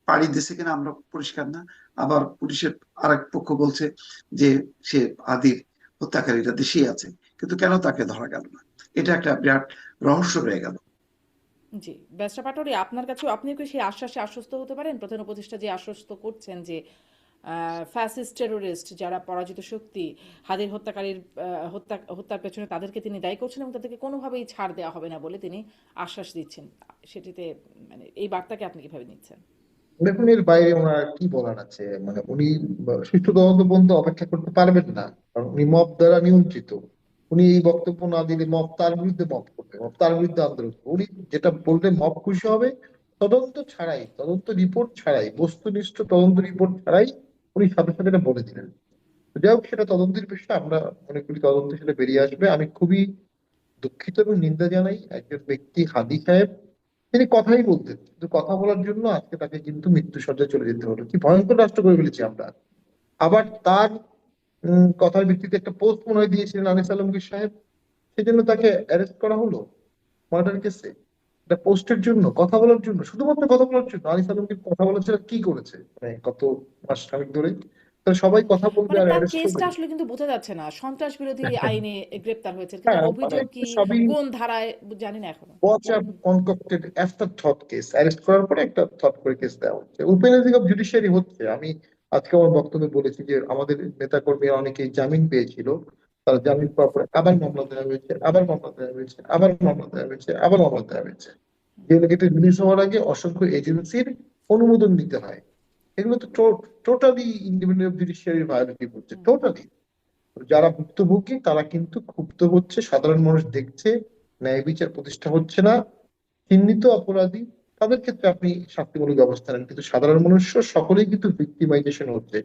পাড়ি দিছে কিনা আমরা পরিষ্কার না, আবার পুলিশের আরেক পক্ষ বলছে যে সে আদির হত্যাকারীরা দেশেই আছে, কিন্তু কেন তাকে ধরা গেল না? এটা একটা বিরাট রহস্য রয়ে গেল। জি। ব্যারিস্টার পাটোয়ারি, আপনার কাছেও, আপনিও কি সেই আশ্বাসে আশ্বস্ত হতে পারেন? প্রধান উপদেষ্টা যে আশ্বস্ত করছেন যে ফ্যাসিস্ট টেরোরিস্ট যারা পরাজিত শক্তি, হাদির হত্যাকারীর হত্যার পেছনে তাদেরকে তিনি দায়ী করছেন এবং তাদেরকে কোনোভাবেই ছাড় দেওয়া হবে না বলে তিনি আশ্বাস দিচ্ছেন। সেটিতে মানে এই বার্তাকে আপনি কিভাবে নিচ্ছেন? দেখুন, এর বাইরে ওনার কি বলার আছে? মানে উনি সুষ্ঠু তদন্ত পর্যন্ত অপেক্ষা করতে পারবেন না, কারণ উনি মব দ্বারা নিয়ন্ত্রিত। উনি এই বক্তব্য না দিলে মব তার বিরুদ্ধে মব করবে, মব তার বিরুদ্ধে আন্দোলন করবে। উনি যেটা বললে মব খুশি হবে, তদন্ত ছাড়াই, তদন্ত রিপোর্ট ছাড়াই, বস্তুনিষ্ঠ তদন্ত রিপোর্ট ছাড়াই উনি সাথে সাথে এটা বলে দিলেন। তো যাই হোক, সেটা তদন্তের বিষয়। আমরা মনে করি তদন্ত সেটা বেরিয়ে আসবে। আমি খুবই দুঃখিত এবং নিন্দা জানাই, একজন ব্যক্তি হাদি সাহেব, তিনি কথাই বলতেন, কিন্তু কথা বলার জন্য আজকে তাকে কিন্তু মৃত্যু সজ্জায় চলে যেতে হলো। কি ভয়ঙ্কর রাষ্ট্র করে ফেলেছি আমরা। আবার তার কথার ভিত্তিতে একটা পোস্ট মনে হয় দিয়েছিলেন আনিস আলমগীর সাহেব, সেজন্য তাকে অ্যারেস্ট করা হলো মার্ডার কেসে। একটা পোস্টের জন্য, কথা বলার জন্য, শুধুমাত্র কথা বলার জন্য। আনিস আলমগীর কথা বলার জন্য কি করেছে মানে গত মাস খানেক ধরে? তাহলে সবাই কথা বলবে মানে আর তার অ্যারেস্ট কেসটা করবে। আসলে কিন্তু বোঝা যাচ্ছে না, সন্ত্রাস বিরোধী আইনে গ্রেপ্তার হয়েছে, কিন্তু হ্যাঁ, মানে অভিযোগ কি সবই কোন ধারায় জানি না এখনো। বচা কনকক্টেড একটা থট কেস, অ্যারেস্ট করার পরে একটা থট করে কেস দেওয়া হচ্ছে, ওপেনিং অফ জুডিশিয়ারি হচ্ছে। আমি আজকে আমার বক্তব্যে বলেছি যে আমাদের নেতাকর্মী অনেকেই জামিন পেয়েছিল, তারা জামিন পাওয়ার পরে আবার মামলা দেওয়া হয়েছে, আবার মামলা দেওয়া হয়েছে, আবার মামলা দেওয়া হয়েছে, আবার মামলা দেওয়া হয়েছে। ডেলিগেটেড রিলিজ হওয়ার আগে অসংখ্য এজেন্সির অনুমোদন নিতে হয়। এগুলো তো টোটালি ইন্ডিপেন্ডেন্ট জুডিশিয়ারি ভায়োলেটিভ হচ্ছে, টোটালি। যারা ভুক্তভোগী তারা কিন্তু ক্ষুব্ধ হচ্ছে, সাধারণ মানুষ দেখছে ন্যায় বিচার প্রতিষ্ঠা হচ্ছে না, চিহ্নিত অপরাধী তাদের ক্ষেত্রে আপনি শাস্তিমূলক ব্যবস্থা নেন, কিন্তু সাধারণ মানুষ সকলেই কিন্তু ভিক্টিমাইজেশন হচ্ছে।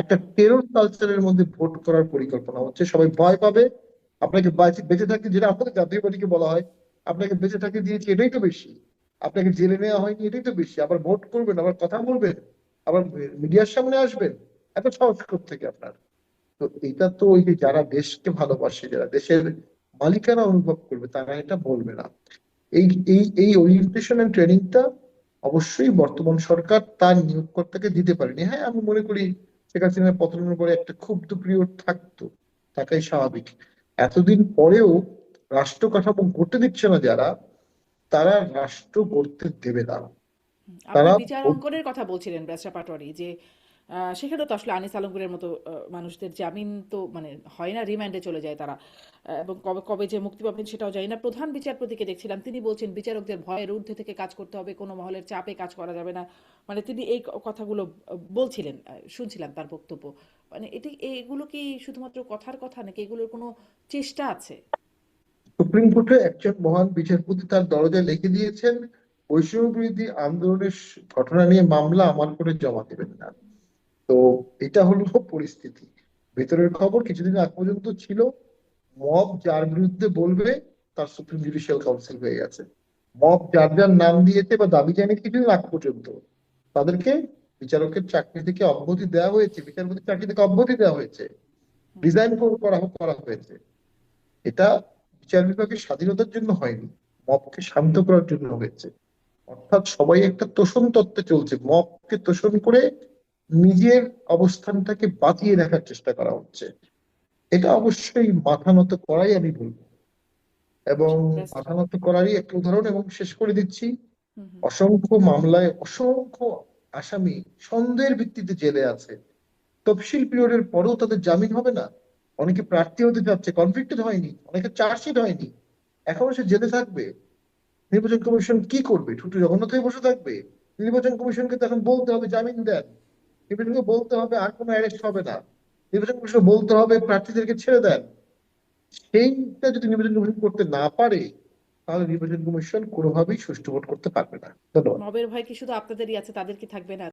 একটা টেরর কালচারের মধ্যে ভোট করার পরিকল্পনা হচ্ছে, সবাই ভয় পাবে। আপনাকে বেঁচে থাকতে, যেটা আমাদের জাতীয় পার্টিকে বলা হয়, আপনাকে বেঁচে থাকতে দিয়েছি এটাই তো বেশি, আপনাকে জেলে নেওয়া হয়নি এটাই তো বেশি, আবার ভোট করবেন, আবার কথা বলবেন, আবার মিডিয়ার সামনে আসবেন, এত সাহস থেকে আপনার। তো এটা তো ওই যে যারা দেশকে ভালোবাসে, যারা দেশের মালিকানা অনুভব করবে, তারা এটা বলবে না। এই এই ওরিয়েন্টেশন এন্ড ট্রেনিংটা অবশ্যই বর্তমান সরকার তার নিয়োগকর্তাকে দিতে পারেনি। হ্যাঁ, আমি মনে করি শেখ হাসিনার পতনের পরে একটা ক্ষুব্ধ পিরিয়ড থাকতো, থাকাই স্বাভাবিক। এতদিন পরেও রাষ্ট্র কাঠামো গড়তে দিচ্ছে না যারা, তারা রাষ্ট্র গড়তে দেবে না। আপনি তারা বিচার অঙ্কনের কথা বলছিলেন ব্যারিস্টার পাটোয়ারি, যে সেখানে তো আসলে আনিস আলমগীরের মতো মানুষদের জামিন তো মানে হয় না, রিমান্ডে চলে যায় তারা, এবং কবে কবে যে মুক্তি পাবেন সেটাও জানি না। প্রধান বিচারপতিকে দেখছিলাম, তিনি বলছেন বিচারকদের ভয়ের ঊর্ধ্বে থেকে কাজ করতে হবে, কোনো মহলের চাপে কাজ করা যাবে না। মানে তিনি এই কথাগুলো বলছিলেন, শুনছিলাম তার বক্তব্য। মানে এগুলো কি শুধুমাত্র কথার কথা, নাকি এগুলোর কোনো চেষ্টা আছে? সুপ্রিম কোর্টে একজন মহান বিচারপতি তার দরজায় লিখে দিয়েছেন, বৈষম্য বিরোধী আন্দোলনের ঘটনা নিয়ে মামলা আমার করে জমা দেবেন না। তো এটা হলো পরিস্থিতি। ভেতরের খবর কিছুদিন আগ পর্যন্ত ছিল, মব যার বিরুদ্ধে বলবে তার সুপ্রিম জুডিশিয়াল কাউন্সিল হয়ে গেছে। মব যার যার নাম দিয়েছে বা দাবি জানিয়ে কিছুদিন আগ পর্যন্ত তাদেরকে বিচারকের চাকরি থেকে অব্যাহতি দেওয়া হয়েছে, বিচারপতি চাকরি থেকে অব্যাহতি দেওয়া হয়েছে, রিজাইন করা হয়েছে। এটা বিচার বিভাগের স্বাধীনতার জন্য হয়নি, মবকে শান্ত করার জন্য হয়েছে। অর্থাৎ সবাই একটা তোষণ তত্ত্বে চলছে, মবকে তোষণ করে নিজের অবস্থানটাকে বাঁচিয়ে রাখার চেষ্টা করা হচ্ছে। এটা অবশ্যই মাথা নত করাই আমি বলবো, এবং ব্যাস- মাথা নত করারই একটা উদাহরণ। এবং শেষ করে দিচ্ছি, হুম, হুম। অসংখ্য মামলায় অসংখ্য আসামি সন্দেহের ভিত্তিতে জেলে আছে, তফসিল পিরিয়ডের পরেও তাদের জামিন হবে না। অনেকে প্রার্থী হতে যাচ্ছে, কনভিক্টেড হয়নি, অনেকে চার্জশিট হয়নি, এখনো সে জেলে থাকবে। নির্বাচন কমিশন কি করবে? ছোট্ট জগন্নাথ হয়ে বসে থাকবে? নির্বাচন কমিশনকে তখন বলতে হবে জামিন দেন, নির্বাচনকে বলতে হবে আর কোনো অ্যারেস্ট হবে না, নির্বাচন কমিশন বলতে হবে প্রার্থীদেরকে ছেড়ে দেন। সেইটা যদি নির্বাচন কমিশন করতে না পারে, তাহলে নির্বাচন কমিশন কোনোভাবেই সুষ্ঠু ভোট করতে পারবে না। ধন্যবাদ। মবের ভয় কি শুধু আপনাদেরই আছে, তাদের কি থাকবে না?